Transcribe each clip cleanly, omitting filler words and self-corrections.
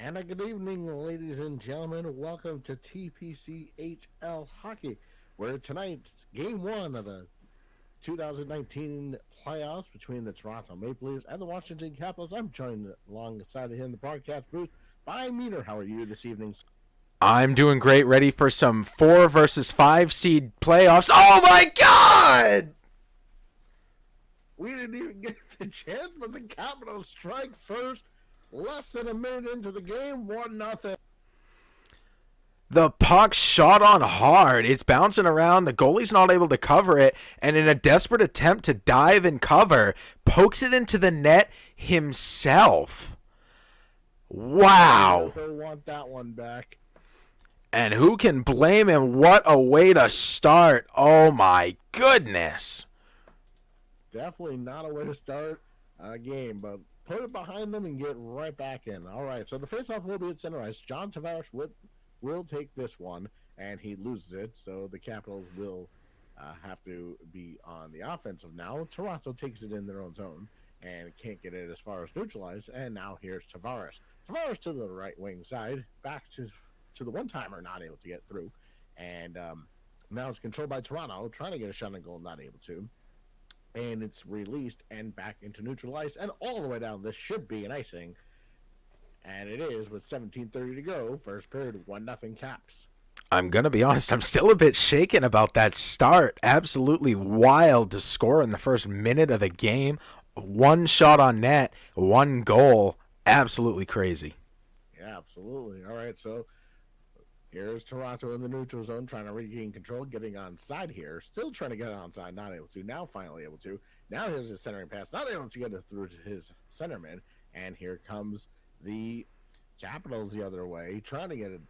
And a good evening, ladies and gentlemen. Welcome to TPCHL Hockey, where tonight, game one of the 2019 playoffs between the Toronto Maple Leafs and the Washington Capitals. I'm joined alongside of him in the broadcast booth by Meter. How are you this evening? I'm doing great, ready for some 4 versus 5 seed playoffs. Oh my God! We didn't even get the chance, but the Capitals strike first. Less than a minute into the game, 1-0. The puck shot on hard. It's bouncing around. The goalie's not able to cover it. And in a desperate attempt to dive and cover, pokes it into the net himself. Wow. They'll want that one back. And who can blame him? What a way to start. Oh my goodness. Definitely not a way to start a game, but put it behind them and get right back in. All right, so the face-off will be at center ice. John Tavares will take this one, and he loses it, so the Capitals will have to be on the offensive now. Toronto takes it in their own zone and can't get it as far as neutralized, and now here's Tavares. Tavares to the right wing side, back to the one-timer, not able to get through, and now it's controlled by Toronto, trying to get a shot on goal, not able to. And it's released and back into neutralized and all the way down. This should be an icing, and it is with 17:30 to go. First period, 1-0 Caps. I'm going to be honest, I'm still a bit shaken about that start. Absolutely wild to score in the first minute of the game. 1 shot on net, 1 goal. Absolutely crazy. Yeah, absolutely. All right, so here's Toronto in the neutral zone trying to regain control, getting onside here. Still trying to get it onside, not able to. Now finally able to. Now here's his centering pass, not able to get it through to his centerman. And here comes the Capitals the other way, trying to get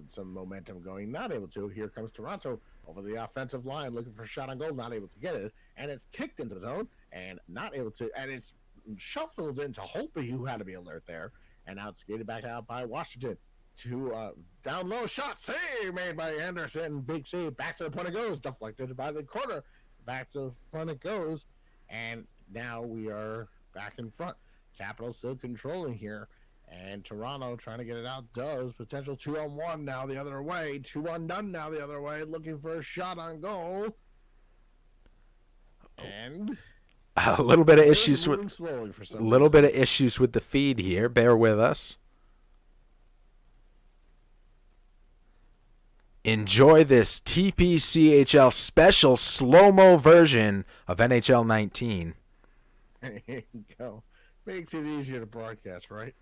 some momentum going, not able to. Here comes Toronto over the offensive line, looking for a shot on goal, not able to get it. And it's kicked into the zone and not able to. And it's shuffled into Holtby, who had to be alert there. And now it's skated back out by Washington. To down low shot save made by Anderson, big save, back to the point it goes, deflected by the corner, back to the front it goes, and now we are back in front. Capitals still controlling here, and Toronto trying to get it out, does potential 2-on-1 now the other way, 2-on-done now the other way, looking for a shot on goal, and a little bit of issues with the feed here. Bear with us. Enjoy this TPCHL special slow-mo version of NHL 19. There you go. Makes it easier to broadcast, right?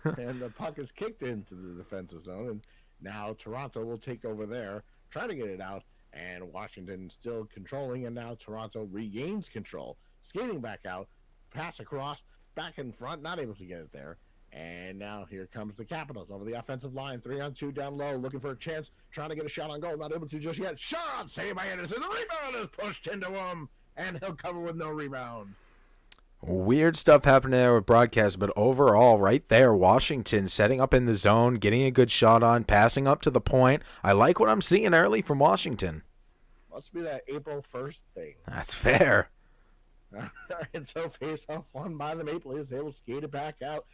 And the puck is kicked into the defensive zone, and now Toronto will take over there, try to get it out, and Washington still controlling, and now Toronto regains control. Skating back out, pass across, back in front, not able to get it there. And now here comes the Capitals over the offensive line, 3-on-2 down low, looking for a chance, trying to get a shot on goal, not able to just yet. Shot, saved by Anderson. The rebound is pushed into him, and he'll cover with no rebound. Weird stuff happening there with broadcast, but overall, right there, Washington setting up in the zone, getting a good shot on, passing up to the point. I like what I'm seeing early from Washington. Must be that April 1st thing. That's fair. All right, so face off won by the Maple Leafs. They will skate it back out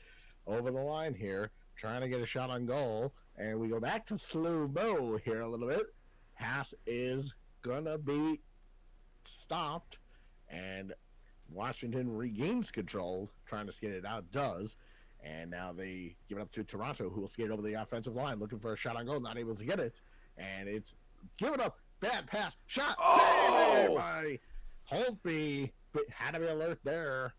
over the line here, trying to get a shot on goal. And we go back to slow-mo here a little bit. Pass is gonna be stopped, and Washington regains control, trying to skate it out, does. And now they give it up to Toronto, who will skate over the offensive line, looking for a shot on goal, not able to get it. And it's given up. Bad pass. Shot. Saved by Holtby. But had to be alert there.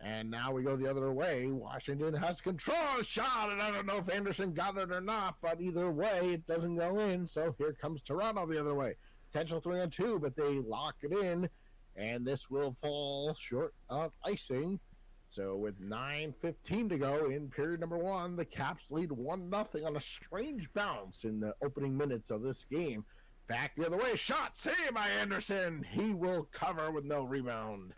And now we go the other way. Washington has control. Shot. And I don't know if Anderson got it or not, but either way, it doesn't go in. So here comes Toronto the other way. Potential 3-on-2, but they lock it in. And this will fall short of icing. So with 9:15 to go in period number 1, the Caps lead 1-0 on a strange bounce in the opening minutes of this game. Back the other way. Shot. Saved by Anderson. He will cover with no rebound.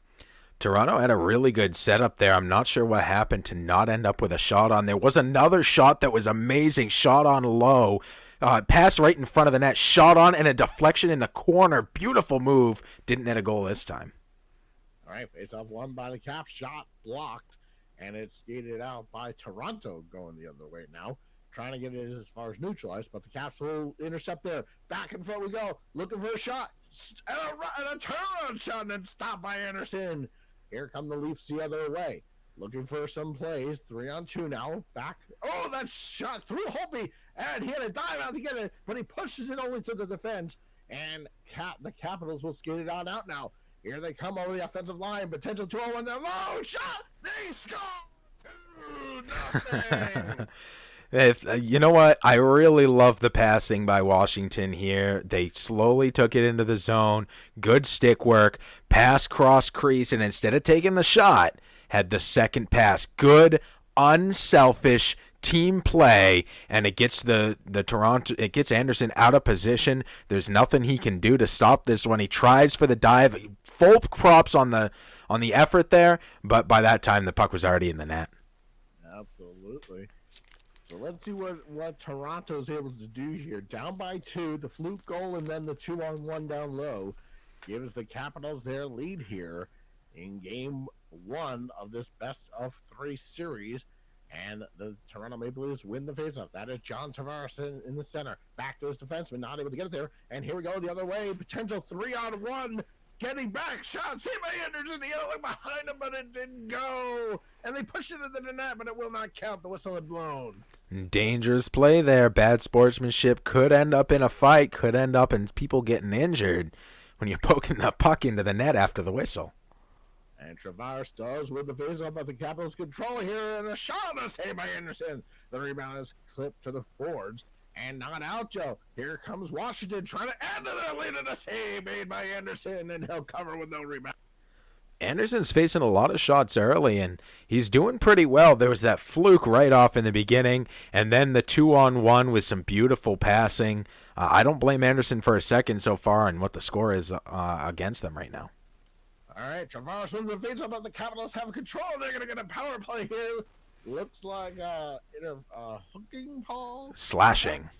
Toronto had a really good setup there. I'm not sure what happened to not end up with a shot on. There was another shot that was amazing. Shot on low. Pass right in front of the net. Shot on and a deflection in the corner. Beautiful move. Didn't net a goal this time. All right. Face off won by the Caps. Shot blocked. And it's skated out by Toronto going the other way now. Trying to get it as far as neutralized, but the Caps will intercept there. Back and forth we go. Looking for a shot. And a turnaround shot, and then stopped by Anderson. Here come the Leafs the other way. Looking for some plays. 3-on-2 now. Back. Oh, that shot through Holtby. And he had a dive out to get it, but he pushes it only to the defense. And the Capitals will skate it on out now. Here they come over the offensive line. Potential 2-on-1 down low. Shot. They score. 2-0. You know what? I really love the passing by Washington here. They slowly took it into the zone. Good stick work. Pass cross crease, and instead of taking the shot, had the second pass. Good, unselfish team play, and it gets it gets Anderson out of position. There's nothing he can do to stop this one. He tries for the dive. Full props on the effort there, but by that time the puck was already in the net. Absolutely. So let's see what Toronto's able to do here. Down by 2, the fluke goal, and then the 2-on-1 down low gives the Capitals their lead here in game 1 of this best-of-3 series. And the Toronto Maple Leafs win the faceoff. That is John Tavares in the center. Back to his defenseman, not able to get it there. And here we go the other way. Potential 3-on-1. Getting back, shot, saved by Anderson. He had to look behind him, but it didn't go. And they pushed it into the net, but it will not count. The whistle had blown. Dangerous play there. Bad sportsmanship. Could end up in a fight. Could end up in people getting injured when you're poking the puck into the net after the whistle. And Tavares does with the face-off, but the Capitals control here, and a shot is saved by Anderson. The rebound is clipped to the boards. And not out, Joe. Here comes Washington trying to add to their lead, and a save made by Anderson, and he'll cover with no rebound. Anderson's facing a lot of shots early, and he's doing pretty well. There was that fluke right off in the beginning, and then the 2-on-1 with some beautiful passing. I don't blame Anderson for a second so far and what the score is against them right now. All right, Tavares wins the face-off, but the Capitals have control. They're going to get a power play here. Looks like hooking, Paul? Slashing.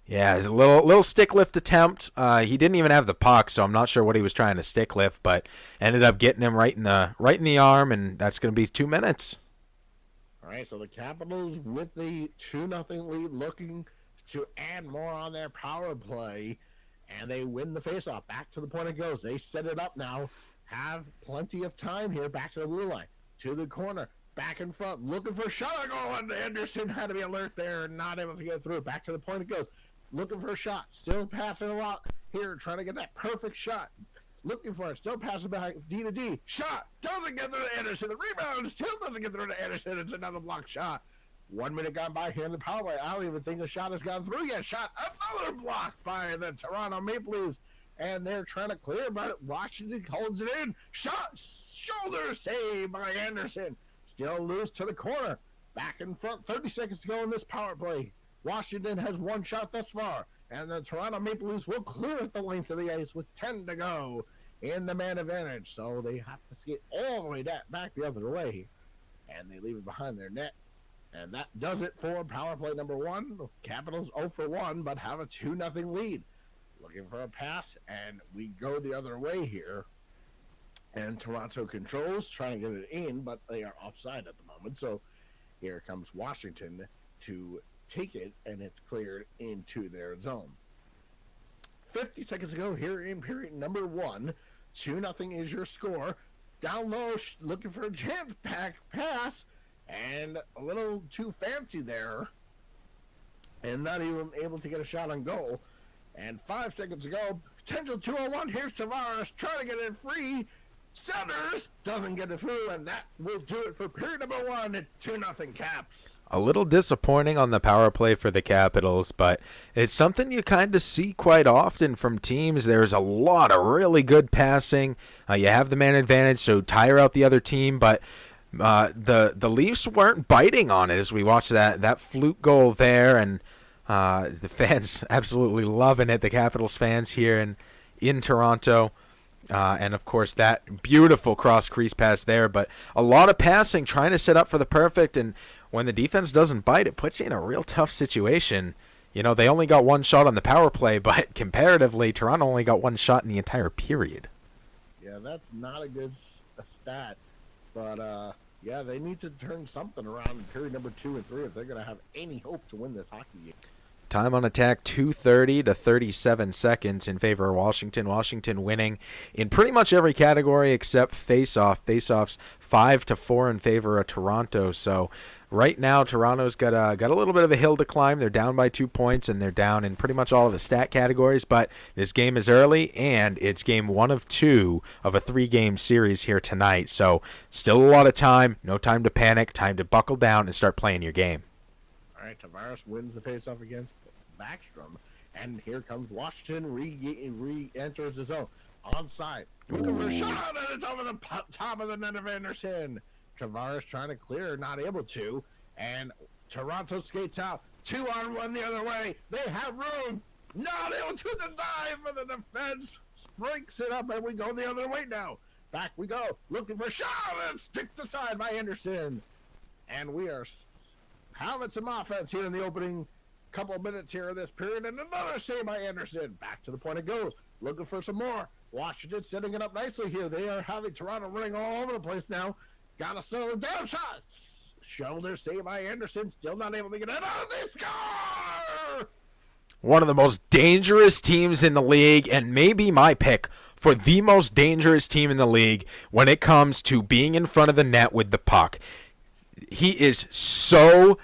Yeah, a little stick lift attempt. He didn't even have the puck, so I'm not sure what he was trying to stick lift, but ended up getting him right in the arm, and that's going to be 2 minutes. All right, so the Capitals with the 2-0 lead, looking to add more on their power play, and they win the faceoff. Back to the point it goes. They set it up now. Have plenty of time here. Back to the blue line. To the corner, back in front, looking for a shot. And Anderson had to be alert there, not able to get through. Back to the point it goes, looking for a shot, still passing a lot here, trying to get that perfect shot. Looking for it, still passing back D to D. Shot, doesn't get through to Anderson. The rebound still doesn't get through to Anderson. It's another block shot. 1 minute gone by here in the power play. I don't even think the shot has gone through yet. Shot, another block by the Toronto Maple Leafs. and they're trying to clear, but Washington holds it in. Shot, shoulder save by Anderson. Still loose to the corner. Back in front, 30 seconds to go in this power play. Washington has one shot thus far, and the Toronto Maple Leafs will clear at the length of the ice with 10 to go in the man advantage. So they have to skate all the way back the other way, and they leave it behind their net. And that does it for power play number one. Capitals 0 for 1, but have a 2-0 lead. Looking for a pass, and we go the other way here. And Toronto controls, trying to get it in, but they are offside at the moment. So here comes Washington to take it, and it's cleared into their zone. 50 seconds ago here in period number 1. 2-0 is your score. Down low, looking for a chance back pass, and a little too fancy there, and not even able to get a shot on goal. And 5 seconds ago, potential 2-on-1. Here's Tavares trying to get it free. Centers, doesn't get it through, and that will do it for period number 1. It's 2-0 Caps. A little disappointing on the power play for the Capitals, but it's something you kind of see quite often from teams. There's a lot of really good passing. You have the man advantage, so tire out the other team, but the Leafs weren't biting on it as we watched that fluke goal there, and the fans absolutely loving it, the Capitals fans here in Toronto. And, of course, that beautiful cross-crease pass there. But a lot of passing, trying to set up for the perfect. And when the defense doesn't bite, it puts you in a real tough situation. You know, they only got one shot on the power play, but comparatively, Toronto only got one shot in the entire period. Yeah, that's not a good stat. But, yeah, they need to turn something around in period number 2 and 3 if they're going to have any hope to win this hockey game. Time on attack, 2:30 to 37 seconds in favor of Washington. Washington winning in pretty much every category except face-off. Face-offs 5-4 in favor of Toronto. So right now, Toronto's got a little bit of a hill to climb. They're down by 2 points, and they're down in pretty much all of the stat categories. But this game is early, and it's game 1 of 2 of a 3-game series here tonight. So still a lot of time. No time to panic. Time to buckle down and start playing your game. All right, Tavares wins the faceoff against Backstrom, and here comes Washington, re-enters the zone. Onside. Looking for a shot, and it's over the top of the net of Anderson. Tavares trying to clear, not able to, and Toronto skates out. 2-on-1 the other way. They have room. Not able to the dive, and the defense breaks it up, and we go the other way now. Back we go. Looking for a shot, and sticked aside by Anderson. And we are having some offense here in the opening couple of minutes here in this period, and another save by Anderson. Back to the point it goes. Looking for some more. Washington setting it up nicely here. They are having Toronto running all over the place now. Gotta settle it down. Shots. Shoulder save by Anderson. Still not able to get it out. They score! One of the most dangerous teams in the league, and maybe my pick for the most dangerous team in the league when it comes to being in front of the net with the puck. He is so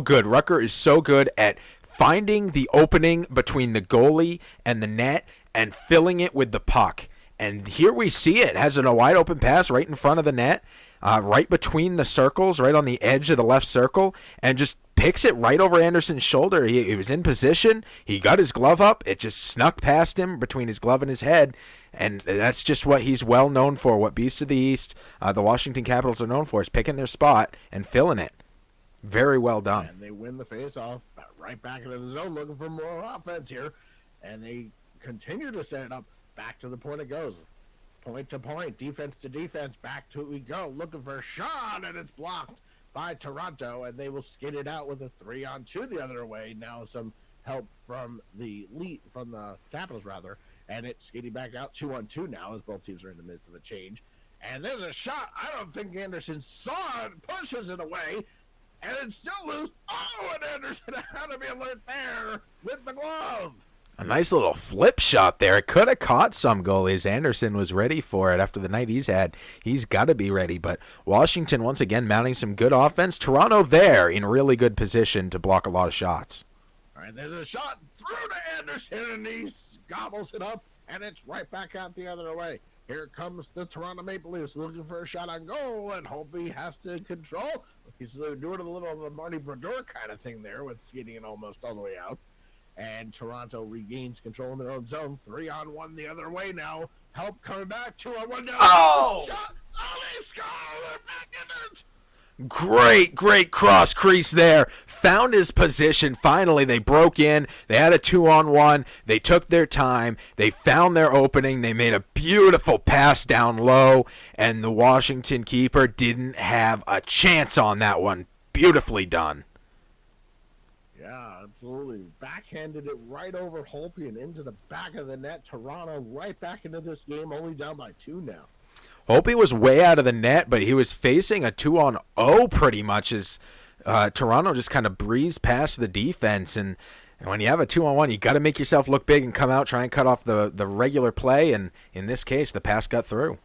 good. Rucker is so good at finding the opening between the goalie and the net and filling it with the puck. And here we see it. Has a wide open pass right in front of the net, right between the circles, right on the edge of the left circle, and just picks it right over Anderson's shoulder. He was in position. He got his glove up. It just snuck past him between his glove and his head. And that's just what he's well known for. What Beast of the East, the Washington Capitals are known for, is picking their spot and filling it. Very well done. And they win the face-off right back into the zone, looking for more offense here. And they continue to set it up. Back to the point it goes. Point to point, defense to defense. Back to it we go. Looking for a shot, and it's blocked by Toronto, and they will skid it out with a 3-on-2 the other way. Now some help from the Capitals, rather, and it's skidding back out 2-on-2 now as both teams are in the midst of a change. And there's a shot. I don't think Anderson saw it, pushes it away, and it's still loose. Oh, and Anderson had to be alert there with the glove. A nice little flip shot there. It could have caught some goalies. Anderson was ready for it after the night he's had. He's got to be ready. But Washington, once again, mounting some good offense. Toronto there in really good position to block a lot of shots. All right, there's a shot through to Anderson, and he gobbles it up, and it's right back out the other way. Here comes the Toronto Maple Leafs looking for a shot on goal, and Holtby has to control. He's doing a little of the Marty Brodeur kind of thing there with skating it almost all the way out. And Toronto regains control in their own zone. 3-on-1 the other way now. Help coming back. 2-on-1 now. Oh! Shot. Oh, they score. They're back in it. Great cross crease there. Found his position. Finally, they broke in. They had a 2-on-1. They took their time. They found their opening. They made a beautiful pass down low, and the Washington keeper didn't have a chance on that one. Beautifully done. Yeah, absolutely. Backhanded it right over Holtby and into the back of the net. Toronto right back into this game, only down by 2 now. Holtby was way out of the net, but he was facing a 2-on-0 pretty much as Toronto just kind of breezed past the defense. And when you have a 2-on-1, you got to make yourself look big and come out, try and cut off the regular play. And in this case, the pass got through.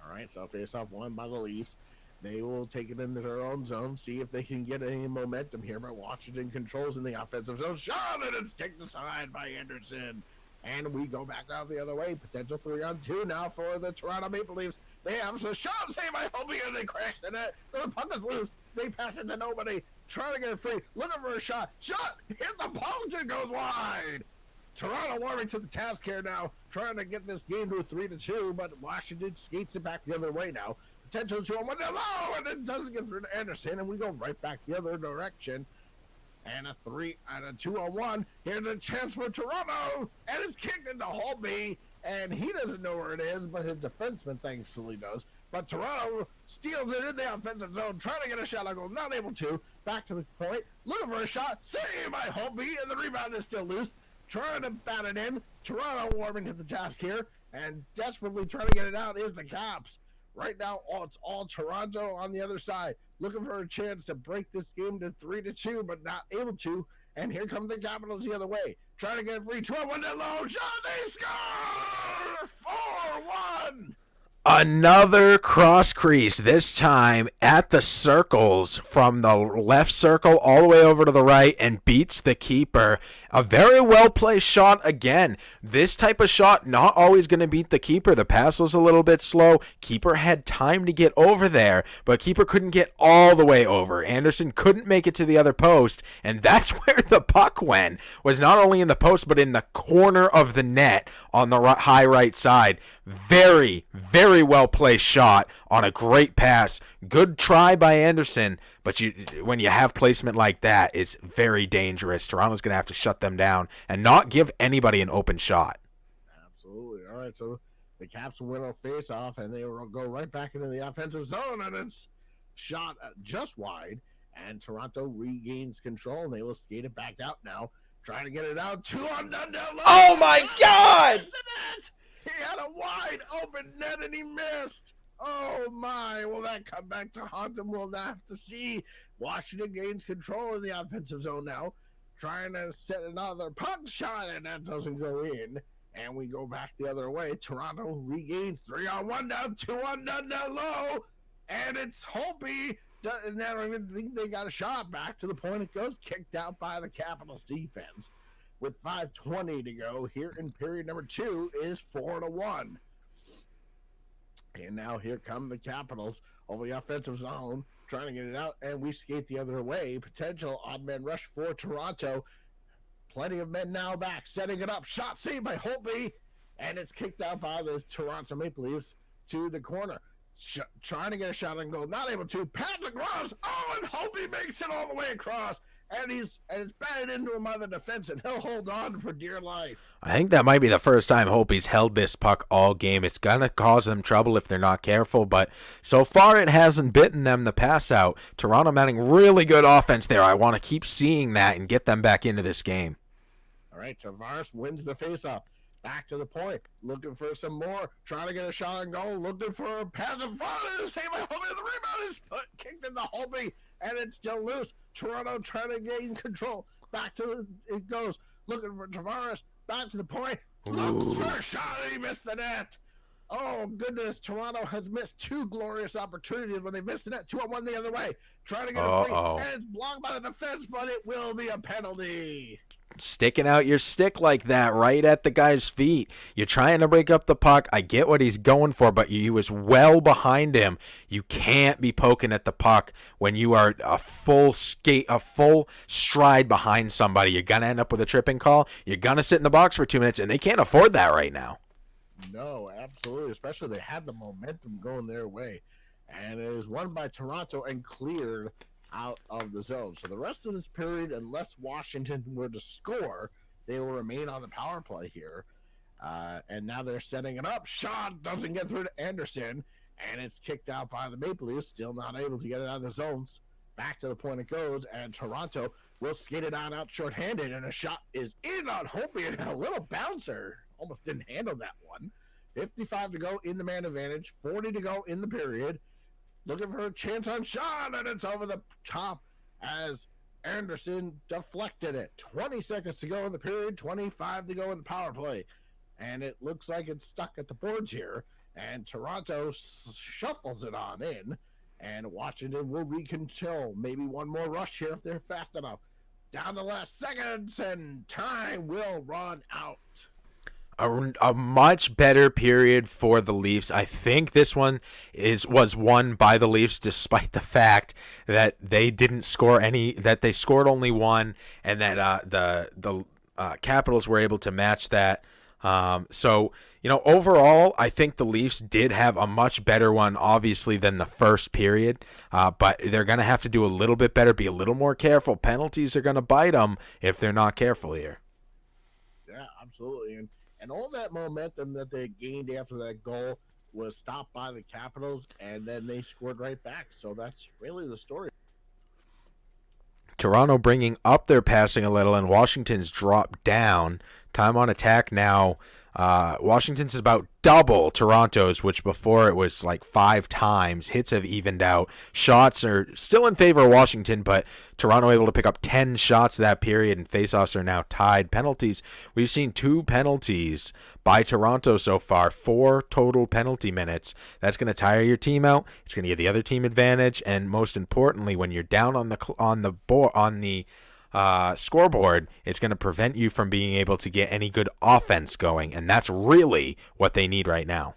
All right, so face-off won by the Leafs. They will take it into their own zone, see if they can get any momentum here. But Washington controls in the offensive zone. Shot, and it's taken aside by Anderson. And we go back out the other way. Potential 3-on-2 now for the Toronto Maple Leafs. They have some shots. Saved by Holtby, and they crash the net. The puck is loose. They pass it to nobody. Trying to get it free. Looking for a shot. Shot. Hit the post. It goes wide. Toronto warming to the task here now. Trying to get this game to a 3-2. But Washington skates it back the other way now. Potential 2-on-1 down low. And it doesn't get through to Anderson. And we go right back the other direction. And a 2-on-1. Here's a chance for Toronto, and it's kicked into Holtby, and he doesn't know where it is, but his defenseman thankfully does. But Toronto steals it in the offensive zone, trying to get a shot on goal, not able to. Back to the point, looking for a shot, saved by Holtby, and the rebound is still loose. Trying to bat it in. Toronto warming to the task here, and desperately trying to get it out is the Caps. Right now, it's all Toronto on the other side, looking for a chance to break this game to 3-2, but not able to. And here come the Capitals the other way, trying to get free. 12-1 down low. Shot, they score! 4-1. Another cross crease, this time at the circles from the left circle all the way over to the right, and beats the keeper. A very well placed shot again. This type of shot not always going to beat the keeper. The pass was a little bit slow. Keeper had time to get over there, but keeper couldn't get all the way over. Anderson couldn't make it to the other post, and that's where the puck went. Was not only in the post, but in the corner of the net on the high right side. Very well placed shot on a great pass. Good try by Anderson, but when you have placement like that, it's very dangerous. Toronto's going to have to shut them down and not give anybody an open shot. Absolutely. All right, so the Caps win a face-off, and they will go right back into the offensive zone, and it's shot just wide, and Toronto regains control, and they will skate it back out now, trying to get it out. 2-on-1 down low. Oh, my God! He had a wide open net and he missed. Oh my, will that come back to haunt him? We'll have to see. Washington gains control in the offensive zone now, trying to set another puck shot, and that doesn't go in. And we go back the other way. Toronto regains 3-on-1 down, 2-on-1 down low, and it's Holtby. And I don't even think they got a shot. Back to the point it goes, kicked out by the Capitals defense. With 5:20 to go, here in period number 2 is 4-1. And now here come the Capitals over the offensive zone, trying to get it out, and we skate the other way. Potential odd man rush for Toronto. Plenty of men now back, setting it up. Shot saved by Holtby, and it's kicked out by the Toronto Maple Leafs to the corner. Trying to get a shot on goal, not able to. Patrick Ross, oh, and Holtby makes it all the way across. And it's batted into him by the defense, and he'll hold on for dear life. I think that might be the first time Holtby's held this puck all game. It's going to cause them trouble if they're not careful, but so far it hasn't bitten them the pass out. Toronto mounting really good offense there. I want to keep seeing that and get them back into this game. All right, Tavares wins the faceoff. Back to the point, looking for some more, trying to get a shot on goal, looking for a pass in front, and saved by Holtby. The rebound is kicked into Holtby, and it's still loose. Toronto trying to gain control. Back to it goes, looking for Tavares, back to the point, looks for a shot, and he missed the net. Oh, goodness, Toronto has missed 2 glorious opportunities when they missed the net. 2-on-1 the other way, trying to get a free, and it's blocked by the defense, but it will be a penalty. sticking out your stick like that right at the guy's feet. You're trying to break up the puck. I get what he's going for, but he was well behind him. You can't be poking at the puck when you are a full stride behind somebody. You're going to end up with a tripping call. You're going to sit in the box for 2 minutes, and they can't afford that right now. No, absolutely. Especially they had the momentum going their way. And it was won by Toronto and cleared out of the zone. So the rest of this period, unless Washington were to score, they will remain on the power play here. And now they're setting it up. Shot doesn't get through to Anderson, and it's kicked out by the Maple Leafs, still not able to get it out of the zones. Back to the point it goes, and Toronto will skate it out shorthanded, and a shot is in on Hopi, and a little bouncer. Almost didn't handle that one. 55 to go in the man advantage, 40 to go in the period. Looking for a chance on shot, and it's over the top as Anderson deflected it. 20 seconds to go in the period, 25 to go in the power play. And it looks like it's stuck at the boards here. And Toronto shuffles it on in. And Washington will recontrol. Maybe one more rush here if they're fast enough. Down the last seconds, and time will run out. A much better period for the Leafs. I think this one was won by the Leafs, despite the fact that they didn't score any, that they scored only one, and that the Capitals were able to match that. So, overall, I think the Leafs did have a much better one, obviously, than the first period. But they're going to have to do a little bit better, be a little more careful. Penalties are going to bite them if they're not careful here. Yeah, absolutely. And all that momentum that they gained after that goal was stopped by the Capitals, and then they scored right back. So that's really the story. Toronto bringing up their passing a little, and Washington's dropped down. Time on attack now. Washington's is about double Toronto's, which before it was like 5 times. Hits have evened out. Shots are still in favor of Washington, but Toronto able to pick up 10 shots that period, and faceoffs are now tied. Penalties, we've seen 2 penalties by Toronto so far, 4 total penalty minutes. That's going to tire your team out. It's going to give the other team advantage, and most importantly, when you're down on the scoreboard, it's going to prevent you from being able to get any good offense going, and that's really what they need right now.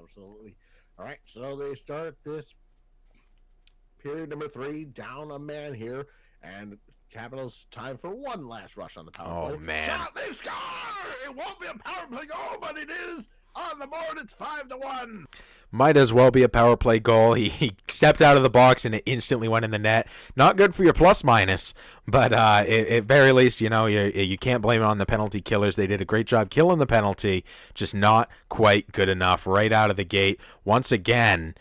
Absolutely. All right, so they start this period number 3, down a man here, and Capitals time for one last rush on the power play. Oh, man. Shot, they score! It won't be a power play goal, but it is on the board. It's 5-1. Might as well be a power play goal. He stepped out of the box and it instantly went in the net. Not good for your plus minus, but at very least, you can't blame it on the penalty killers. They did a great job killing the penalty, just not quite good enough right out of the gate. Once again,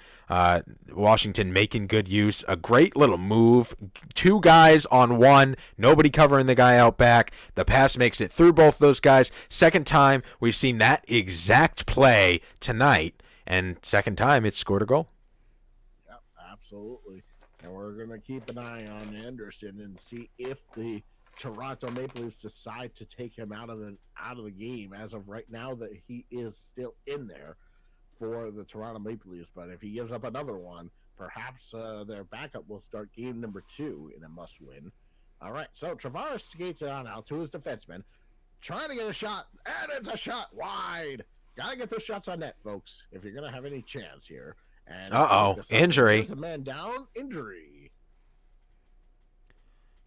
Washington making good use. A great little move. 2 guys on one. Nobody covering the guy out back. The pass makes it through both those guys. Second time we've seen that exact play tonight. And second time it's scored a goal. Yep, absolutely. And we're going to keep an eye on Anderson and see if the Toronto Maple Leafs decide to take him out of the game. As of right now, that he is still in there for the Toronto Maple Leafs, but if he gives up another one, perhaps their backup will start game number 2 in a must-win. All right, so Tavares skates it on out to his defenseman, trying to get a shot, and it's a shot wide. Gotta get those shots on net, folks, if you're gonna have any chance here. And injury. There's a man down, injury.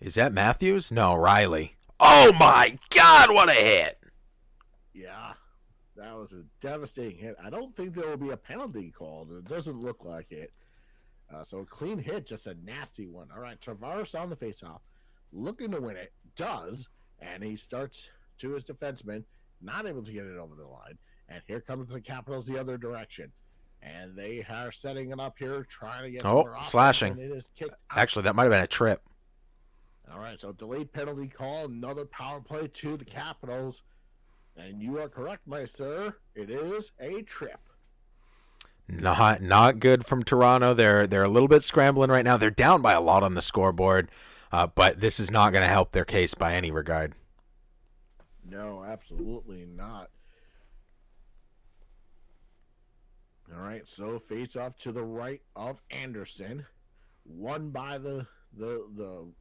Is that Matthews? No, Riley. Oh my God, what a hit! Yeah. That was a devastating hit. I don't think there will be a penalty called. It doesn't look like it. So a clean hit, just a nasty one. All right, Tavares on the faceoff, looking to win it. Does, and he starts to his defenseman, not able to get it over the line. And here comes the Capitals the other direction. And they are setting it up here, trying to get some slashing. And it is kicked out. Actually, that might have been a trip. All right, so delayed penalty call, another power play to the Capitals. And you are correct, my sir. It is a trip. Not good from Toronto. They're a little bit scrambling right now. They're down by a lot on the scoreboard, but this is not going to help their case by any regard. No, absolutely not. All right, so face off to the right of Anderson, won by the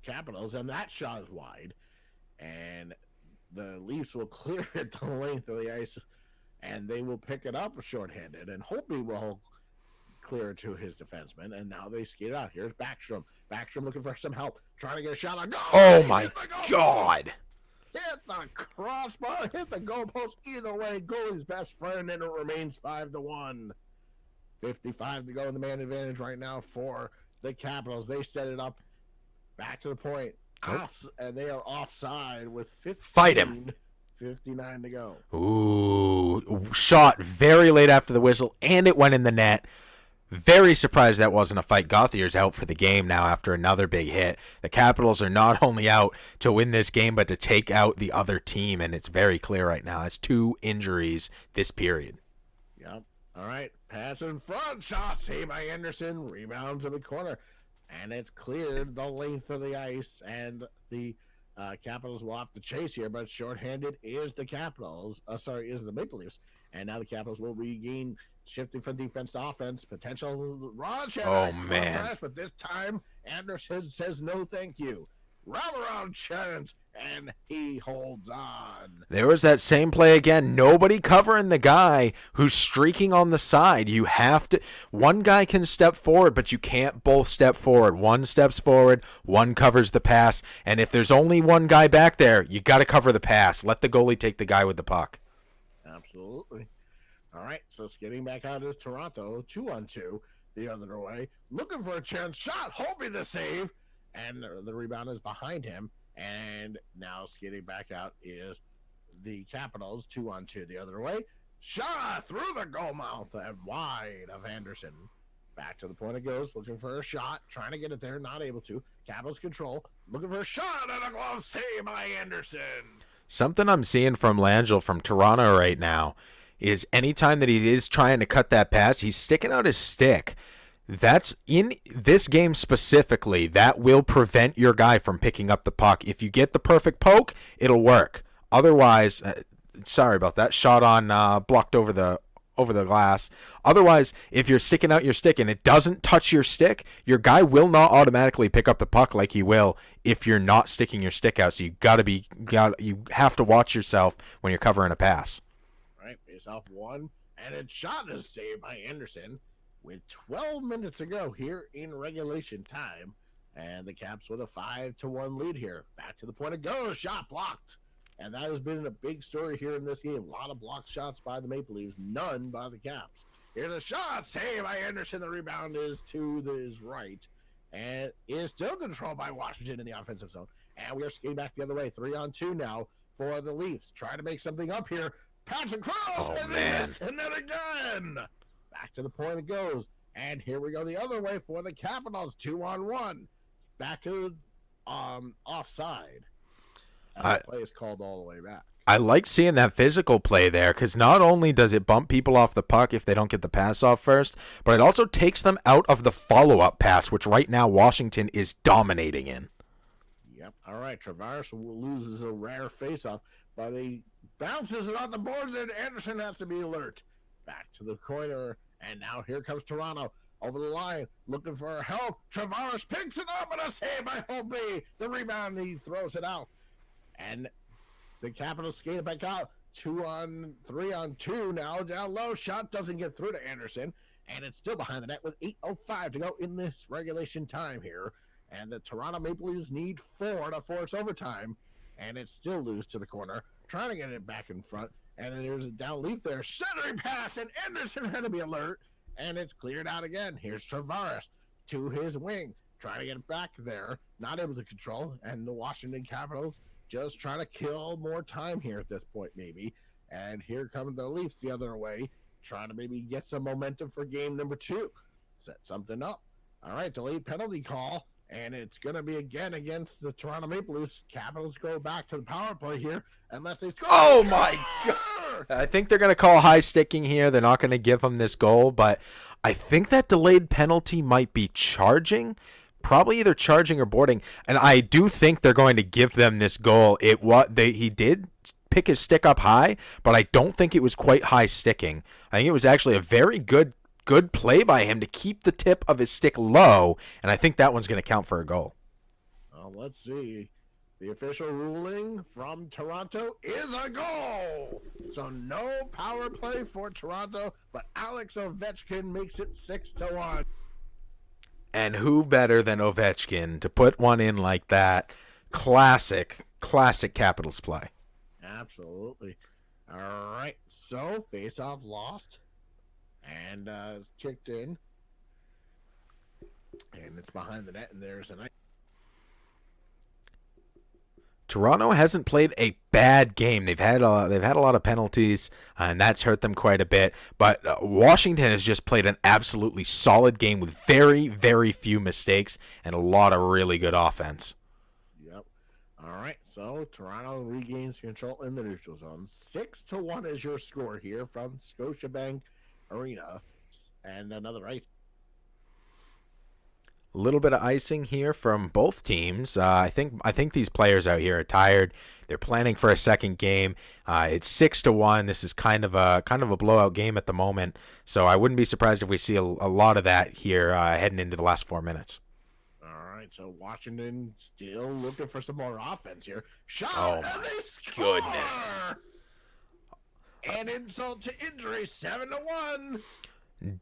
Capitals, and that shot is wide. and the Leafs will clear it the length of the ice, and they will pick it up shorthanded, and Holtby will clear it to his defenseman, and now they skate out. Here's Backstrom. Backstrom looking for some help, trying to get a shot on goal. Oh my God. Hit the crossbar, hit the goalpost. Either way, goalie's best friend, and it remains 5-1. 55 to go in the man advantage right now for the Capitals. They set it up back to the point. And they are offside with 15. Fight him. 59 to go. Ooh, shot very late after the whistle, and it went in the net. Very surprised that wasn't a fight. Gauthier's out for the game now after another big hit. The Capitals are not only out to win this game, but to take out the other team, and it's very clear right now. It's 2 injuries this period. Yep. All right. Pass in front. Shot saved by Anderson. Rebound to the corner. And it's cleared the length of the ice, and the Capitals will have to chase here, but shorthanded is the Capitals. Is the Maple Leafs. And now the Capitals will regain, shifting from defense to offense. Potential Raj. Oh, man. But this time, Anderson says no thank you. Wraparound chance, and he holds on. There was that same play again. Nobody covering the guy who's streaking on the side. You have to. One guy can step forward, but you can't both step forward. One steps forward, one covers the pass. And if there's only one guy back there, you got to cover the pass. Let the goalie take the guy with the puck. Absolutely. All right, so skating back out is Toronto, 2-on-2, the other way, looking for a chance shot, hoping the save, and the rebound is behind him, and now skating back out is the Capitals, 2-on-2 the other way, shot through the goal mouth and wide of Anderson. Back to the point it goes, looking for a shot, trying to get it there, not able to. Capitals control, looking for a shot, and a glove save by Anderson. Something I'm seeing from Langell from Toronto right now is anytime that he is trying to cut that pass, he's sticking out his stick. That's in this game specifically, that will prevent your guy from picking up the puck. If you get the perfect poke, it'll work. Otherwise, sorry about that, shot on blocked over the glass. Otherwise, if you're sticking out your stick and it doesn't touch your stick, your guy will not automatically pick up the puck like he will if you're not sticking your stick out. So you have to watch yourself when you're covering a pass. All right, face off one, and it's shot is saved by Anderson with 12 minutes to go here in regulation time, and the Caps with a 5-1 lead here. Back to the point it goes, shot blocked. And that has been a big story here in this game. A lot of blocked shots by the Maple Leafs, none by the Caps. Here's a shot, saved by Anderson. The rebound is to his right, and is still controlled by Washington in the offensive zone. And we are skating back the other way, 3-on-2 now for the Leafs. Trying to make something up here. Pass across, and they missed the net again. Back to the point it goes, and here we go the other way for the Capitals, 2-on-1. Back to offside. The play is called all the way back. I like seeing that physical play there because not only does it bump people off the puck if they don't get the pass off first, but it also takes them out of the follow-up pass, which right now Washington is dominating in. Yep. All right. Tavares loses a rare face-off, but he bounces it on the boards, and Anderson has to be alert. Back to the corner, and now here comes Toronto. Over the line, looking for help. Tavares picks it up, and a save by Holtby. The rebound, he throws it out. And the Capitals skate it back out. 3-on-2 now. Down low. Shot doesn't get through to Anderson. And it's still behind the net with 8:05 to go in this regulation time here. And the Toronto Maple Leafs need 4 to force overtime. And it's still loose to the corner. Trying to get it back in front. And then there's a down leaf there. Centering pass. And Anderson had to be alert. And it's cleared out again. Here's Tavares to his wing. Trying to get it back there. Not able to control. And the Washington Capitals just trying to kill more time here at this point, maybe. And here come the Leafs the other way, trying to maybe get some momentum for game number 2. Set something up. All right, delayed penalty call, and it's going to be again against the Toronto Maple Leafs. Capitals go back to the power play here, unless they score. Oh, my God. I think they're going to call high sticking here. They're not going to give them this goal, but I think that delayed penalty might be charging. Probably either charging or boarding, and I do think they're going to give them this goal. He did pick his stick up high, but I don't think it was quite high sticking. I think it was actually a very good play by him to keep the tip of his stick low, and I think that one's going to count for a goal. Well, let's see. The official ruling from Toronto is a goal. So no power play for Toronto, but Alex Ovechkin makes it 6-1. And who better than Ovechkin to put one in like that? Classic Capitals play. Absolutely. All right. So face-off lost and kicked in. And it's behind the net, and there's an... Toronto hasn't played a bad game. They've had a lot of penalties, and that's hurt them quite a bit. But Washington has just played an absolutely solid game with very, very few mistakes and a lot of really good offense. Yep. All right. So Toronto regains control in the neutral zone. 6-1 is your score here from Scotiabank Arena, and another ice. A little bit of icing here from both teams. I think these players out here are tired. They're planning for a second game. It's 6-1. This is kind of a blowout game at the moment. So I wouldn't be surprised if we see a lot of that here heading into the last 4 minutes. All right, so Washington still looking for some more offense here. Shot, oh and my they score! goodness! And insult to injury, 7-1.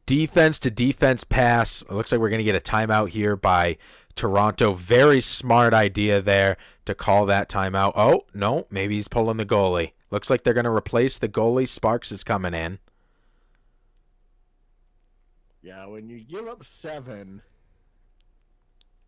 Defense to defense pass. It looks like we're going to get a timeout here by Toronto. Very smart idea there to call that timeout. Oh, no, maybe he's pulling the goalie. Looks like they're going to replace the goalie. Sparks is coming in. Yeah, when you give up 7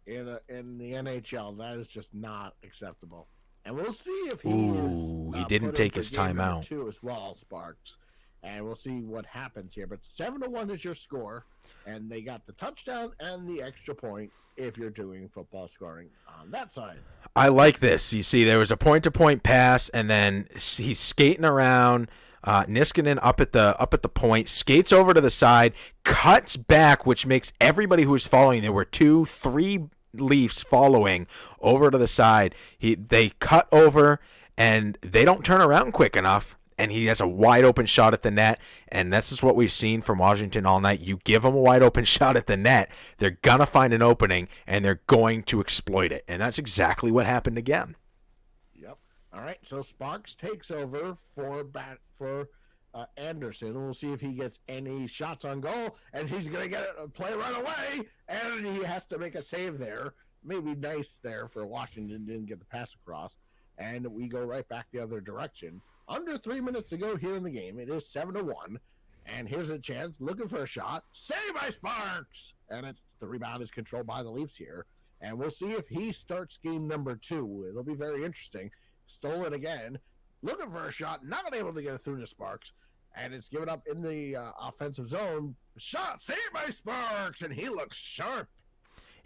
in the NHL, that is just not acceptable. And we'll see if he didn't take his timeout. 2 as well, Sparks. And we'll see what happens here. But 7-1 is your score. And they got the touchdown and the extra point if you're doing football scoring on that side. I like this. You see, there was a point-to-point pass, and then he's skating around. Niskanen up at the point, skates over to the side, cuts back, which makes everybody who was following. There were 2-3 Leafs following over to the side. They cut over, and they don't turn around quick enough. And he has a wide open shot at the net, and this is what we've seen from Washington all night. You give them a wide open shot at the net, they're going to find an opening, and they're going to exploit it. And that's exactly what happened again. Yep. All right, so Sparks takes over for Anderson. We'll see if he gets any shots on goal, and he's going to get a play right away, and he has to make a save there. Maybe nice there for Washington, didn't get the pass across, and we go right back the other direction. Under 3 minutes to go here in the game. It is 7-1. And here's a chance. Looking for a shot. Saved by Sparks. And the rebound is controlled by the Leafs here. And we'll see if he starts game number 2. It'll be very interesting. Stole it again. Looking for a shot. Not able to get it through to Sparks. And it's given up in the offensive zone. Shot. Saved by Sparks. And he looks sharp.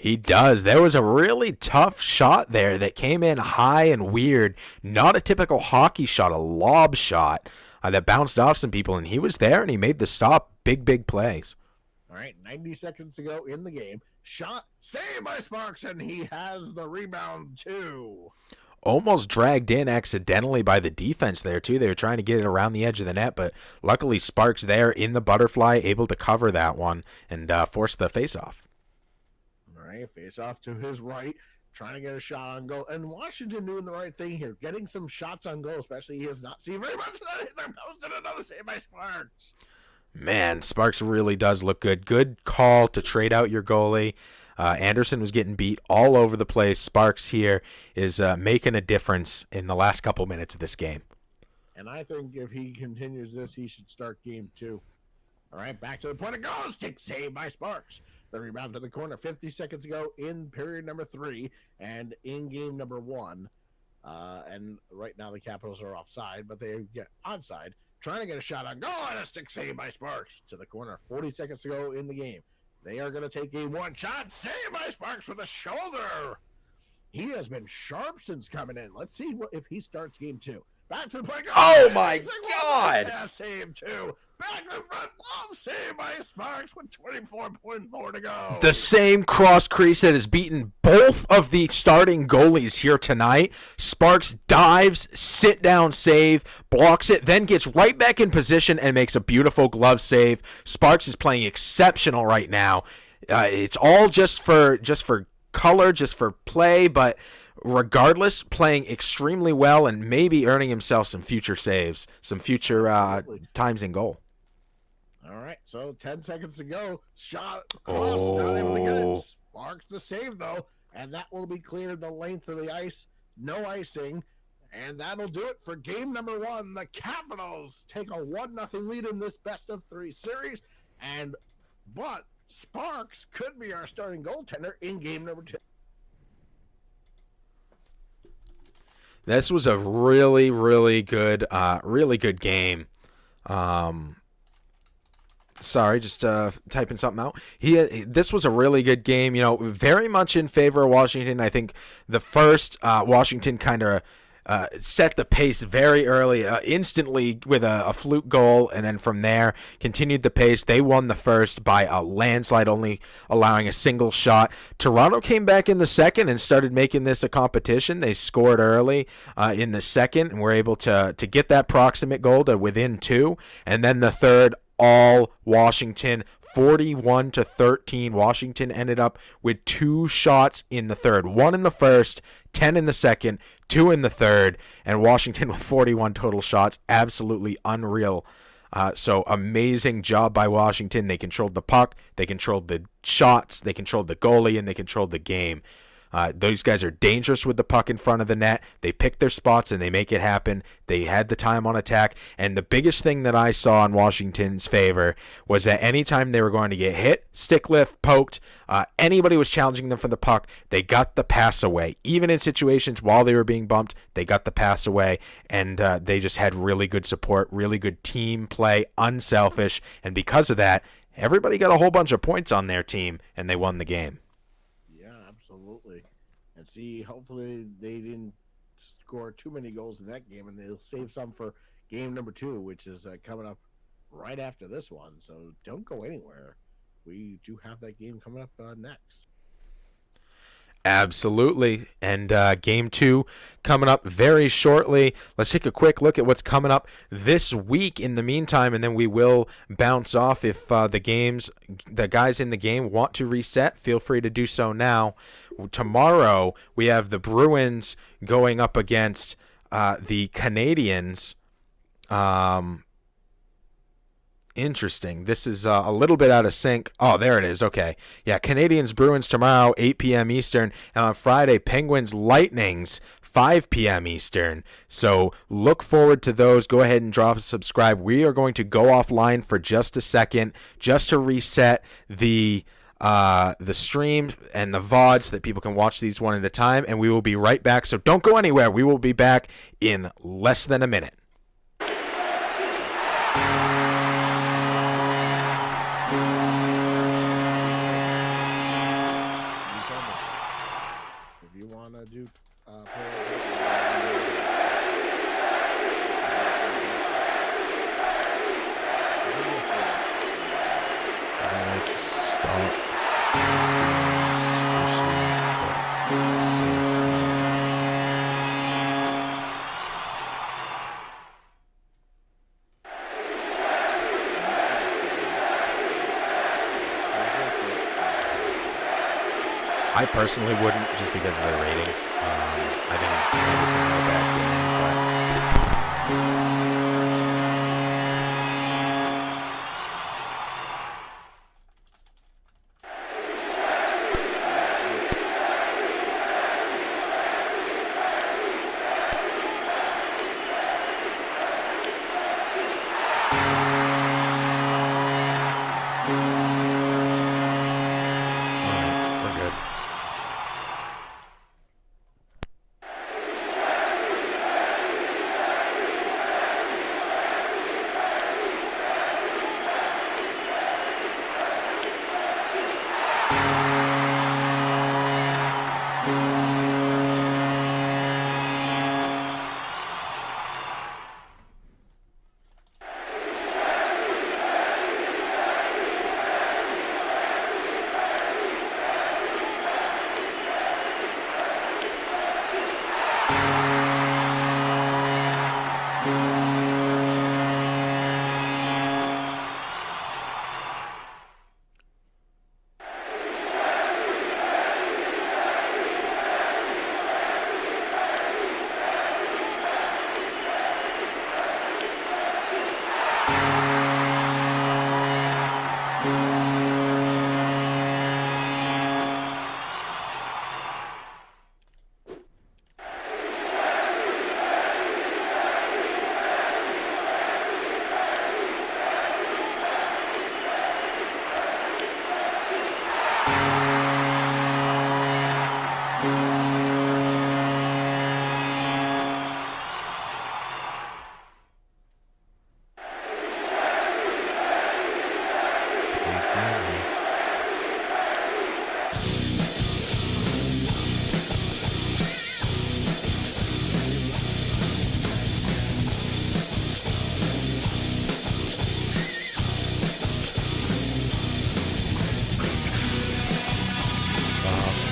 He does. There was a really tough shot there that came in high and weird. Not a typical hockey shot, a lob shot that bounced off some people, and he was there, and he made the stop. Big plays. All right, 90 seconds to go in the game. Shot, saved by Sparks, and he has the rebound too. Almost dragged in accidentally by the defense there, too. They were trying to get it around the edge of the net, but luckily Sparks there in the butterfly, able to cover that one and force the face-off. Face off to his right, trying to get a shot on goal. And Washington doing the right thing here, getting some shots on goal, especially he has not seen very much of that. They're posting another save by Sparks. Man, Sparks really does look good. Good call to trade out your goalie. Anderson was getting beat all over the place. Sparks here is making a difference in the last couple minutes of this game. And I think if he continues this, he should start game 2. All right, back to the point of goal. Stick save by Sparks. The rebound to the corner 50 seconds ago in period number 3 and in game number 1. And right now the Capitals are offside, but they get onside. Trying to get a shot on goal and a stick save by Sparks to the corner 40 seconds to go in the game. They are going to take game 1. Shot saved by Sparks with a shoulder. He has been sharp since coming in. Let's see if he starts game 2. Back to the play. Oh my God! Pass save 2. Back in front. Love save by Sparks with 24.4 to go. The same cross crease that has beaten both of the starting goalies here tonight. Sparks dives, sit down save, blocks it, then gets right back in position and makes a beautiful glove save. Sparks is playing exceptional right now. It's all just for color, just for play, but regardless, playing extremely well and maybe earning himself some future saves, some future times in goal. All right, so 10 seconds to go. Shot across, not able to get it. Oh. Sparks the save, though, and that will be cleared the length of the ice. No icing, and that'll do it for game number 1. The Capitals take a 1-0 lead in this best-of-3 series, but Sparks could be our starting goaltender in game number 2. This was a really, really good game. Sorry, just typing something out. This was a really good game. You know, very much in favor of Washington. I think the first Washington kind of set the pace very early, instantly with a fluke goal, and then from there continued the pace. They won the first by a landslide, only allowing a single shot. Toronto came back in the second and started making this a competition. They scored early in the second and were able to get that proximate goal to within 2, and then the third, all Washington, 41-13. Washington ended up with 2 shots in the third, 1 in the first, 10 in the second, 2 in the third, and Washington with 41 total shots. Absolutely unreal. So amazing job by Washington. They controlled the puck, they controlled the shots, they controlled the goalie, and they controlled the game. Those guys are dangerous with the puck in front of the net. They pick their spots and they make it happen. They had the time on attack. And the biggest thing that I saw in Washington's favor was that anytime they were going to get hit, stick lift, poked, anybody was challenging them for the puck, they got the pass away. Even in situations while they were being bumped, they got the pass away. And they just had really good support, really good team play, unselfish. And because of that, everybody got a whole bunch of points on their team and they won the game. Absolutely. And see, hopefully they didn't score too many goals in that game, and they'll save some for game number 2, which is coming up right after this one. So don't go anywhere. We do have that game coming up next. Absolutely. And game 2 coming up very shortly. Let's take a quick look at what's coming up this week in the meantime, and then we will bounce off. If the guys in the game want to reset, feel free to do so now. Tomorrow, we have the Bruins going up against the Canadiens. Interesting. This is a little bit out of sync. Oh, there it is. Okay. Yeah, Canadiens Bruins tomorrow, 8 p.m. Eastern. And on Friday, Penguins Lightnings, 5 p.m. Eastern. So look forward to those. Go ahead and drop a subscribe. We are going to go offline for just a second just to reset the stream and the VODs so that people can watch these one at a time. And we will be right back. So don't go anywhere. We will be back in less than a minute. Do I personally wouldn't, just because of their ratings. I think Anderson had a bad game,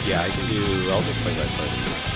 Yeah, I can do. I'll just play-by-play this one.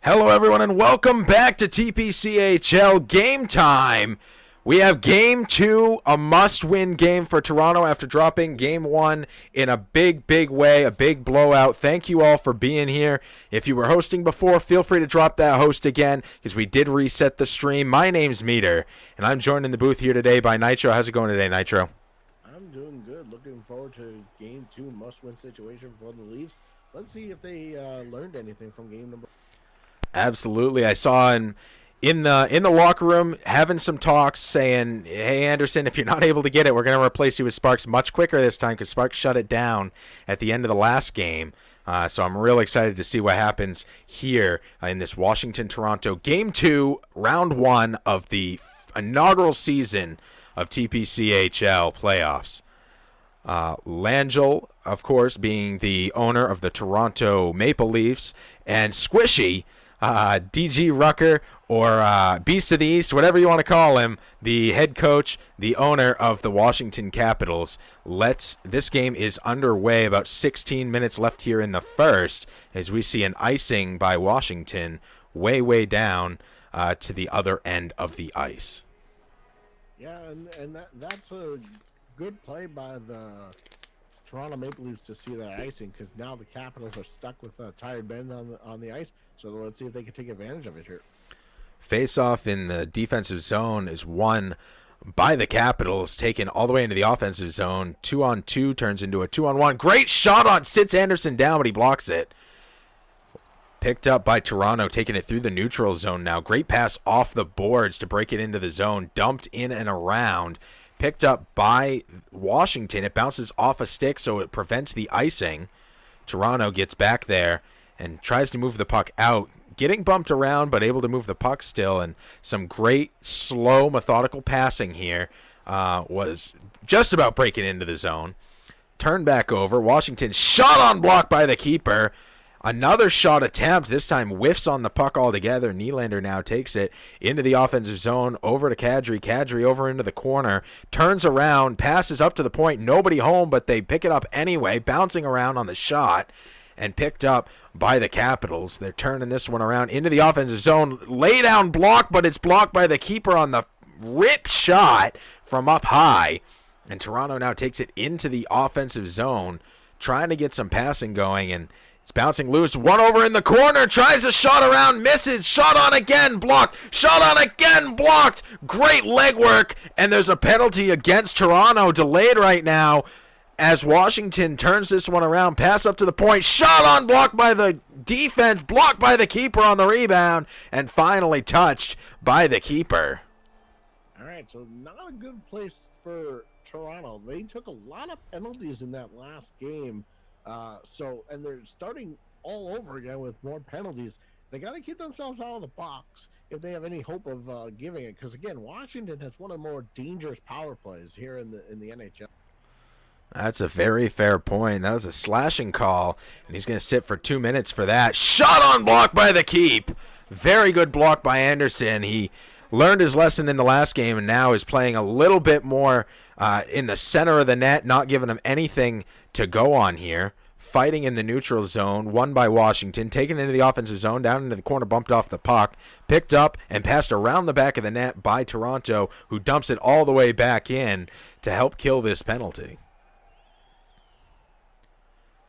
Hello, everyone, and welcome back to TPCHL Game Time. We have Game 2, a must-win game for Toronto after dropping Game 1 in a big way, a big blowout. Thank you all for being here. If you were hosting before, feel free to drop that host again because we did reset the stream. My name's Meter, and I'm joined in the booth here today by Nitro. How's it going today, Nitro? I'm doing good. Looking forward to Game 2, must-win situation for the Leafs. Let's see if they learned anything from game number. Absolutely. I saw in the locker room having some talks saying, hey, Anderson, if you're not able to get it, we're going to replace you with Sparks much quicker this time because Sparks shut it down at the end of the last game. So I'm really excited to see what happens here in this Washington-Toronto Game 2, Round 1 of the inaugural season of TPCHL playoffs. Langell, of course, being the owner of the Toronto Maple Leafs, and Squishy, DG Rucker, or Beast of the East, whatever you want to call him, the head coach, the owner of the Washington Capitals. This game is underway, about 16 minutes left here in the first, as we see an icing by Washington way down to the other end of the ice. Yeah, and that's a good play by the Toronto Maple Leafs to see that icing, because now the Capitals are stuck with a tired Ben on the ice. So let's see if they can take advantage of it here. Face-off in the defensive zone is won by the Capitals, taken all the way into the offensive zone. 2-on-2 turns into a 2-on-1. Great shot on sits Anderson down, but he blocks it. Picked up by Toronto, taking it through the neutral zone now. Great pass off the boards to break it into the zone. Dumped in and around. Picked up by Washington. It bounces off a stick, so it prevents the icing. Toronto gets back there and tries to move the puck out. Getting bumped around, but able to move the puck still. And some great, slow, methodical passing here. Was just about breaking into the zone. Turned back over. Washington shot on block by the keeper. Another shot attempt, this time whiffs on the puck altogether. Nylander now takes it into the offensive zone, over to Kadri. Kadri over into the corner, turns around, passes up to the point. Nobody home, but they pick it up anyway, bouncing around on the shot, and picked up by the Capitals. They're turning this one around into the offensive zone. Lay down block, but it's blocked by the keeper on the rip shot from up high. And Toronto now takes it into the offensive zone, trying to get some passing going, and it's bouncing loose. One over in the corner. Tries a shot around. Misses. Shot on again. Blocked. Shot on again. Blocked. Great legwork. And there's a penalty against Toronto. Delayed right now as Washington turns this one around. Pass up to the point. Shot on. Blocked by the defense. Blocked by the keeper on the rebound. And finally touched by the keeper. All right, so not a good place for Toronto. They took a lot of penalties in that last game. And they're starting all over again with more penalties. They got to keep themselves out of the box if they have any hope of giving it. Because again, Washington has one of the more dangerous power plays here in the NHL. That's a very fair point. That was a slashing call, and he's going to sit for 2 minutes for that. Shot on block by the keep. Very good block by Anderson. He learned his lesson in the last game and now is playing a little bit more in the center of the net, not giving him anything to go on here. Fighting in the neutral zone, won by Washington, taken into the offensive zone, down into the corner, bumped off the puck, picked up and passed around the back of the net by Toronto, who dumps it all the way back in to help kill this penalty.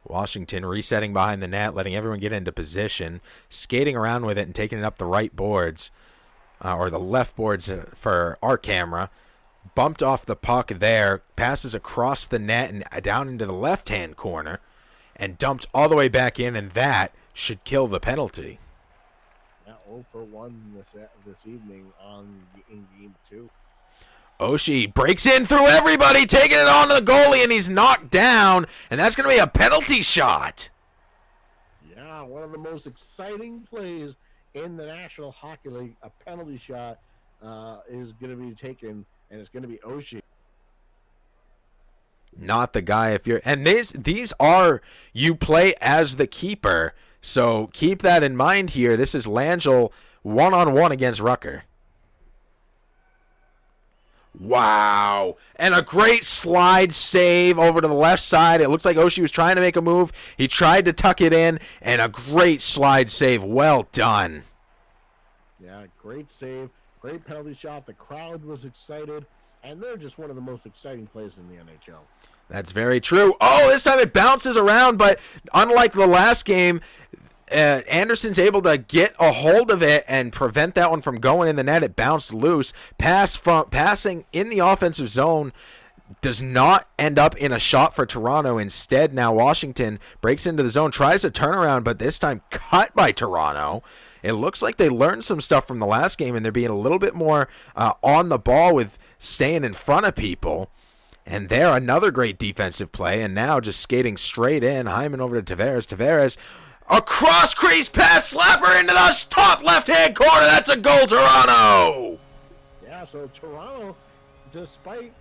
Washington resetting behind the net, letting everyone get into position, skating around with it and taking it up the right boards, or the left boards for our camera. Bumped off the puck there, passes across the net and down into the left-hand corner, and dumped all the way back in, and that should kill the penalty. Yeah, 0 for 1 this evening in Game 2. Oshie breaks in through everybody, taking it on to the goalie, and he's knocked down, and that's going to be a penalty shot. Yeah, one of the most exciting plays in the National Hockey League, a penalty shot. is going to be taken, and it's going to be Oshie. Not the guy if you're, and these are, you play as the keeper, so keep that in mind here. This is Langell one-on-one against Rucker. Wow. And a great slide save over to the left side. It looks like Oshie was trying to make a move. He tried to tuck it in, and a great slide save. Well done. Yeah, great save, great penalty shot. The crowd was excited, and they're just one of the most exciting plays in the NHL. That's very true. Oh, this time it bounces around, but unlike the last game, Anderson's able to get a hold of it and prevent that one from going in the net. It bounced loose. Passing in the offensive zone does not end up in a shot for Toronto. Instead, now Washington breaks into the zone, tries a turnaround, but this time cut by Toronto. It looks like they learned some stuff from the last game, and they're being a little bit more on the ball with staying in front of people. And there, another great defensive play, and now just skating straight in. Hyman over to Tavares. Tavares, a cross-crease pass, slapper into the top left-hand corner. That's a goal, Toronto! Yeah, so Toronto, despite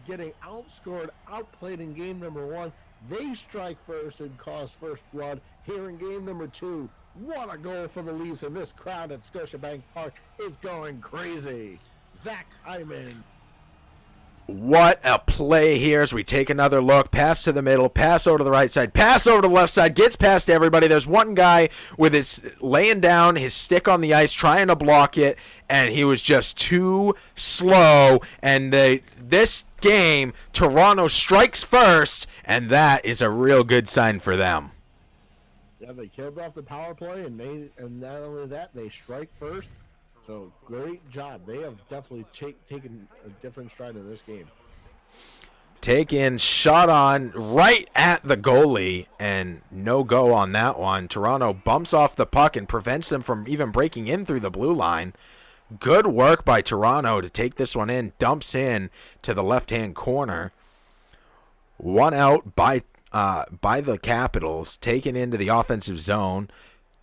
getting outscored, outplayed in game number 1, they strike first and cause first blood here in game number 2. What a goal for the Leafs, and this crowd at Scotiabank Park is going crazy. Zach Hyman. What a play here as we take another look. Pass to the middle, pass over to the right side, pass over to the left side, gets past everybody. There's one guy with his laying down his stick on the ice trying to block it, and he was just too slow. And this game, Toronto strikes first, and that is a real good sign for them. Yeah, they killed off the power play, and not only that, they strike first. So great job. They have definitely taken a different stride in this game. Taken, shot on right at the goalie, and no go on that one. Toronto bumps off the puck and prevents them from even breaking in through the blue line. Good work by Toronto to take this one in. Dumps in to the left-hand corner. One out by the Capitals. Taken into the offensive zone.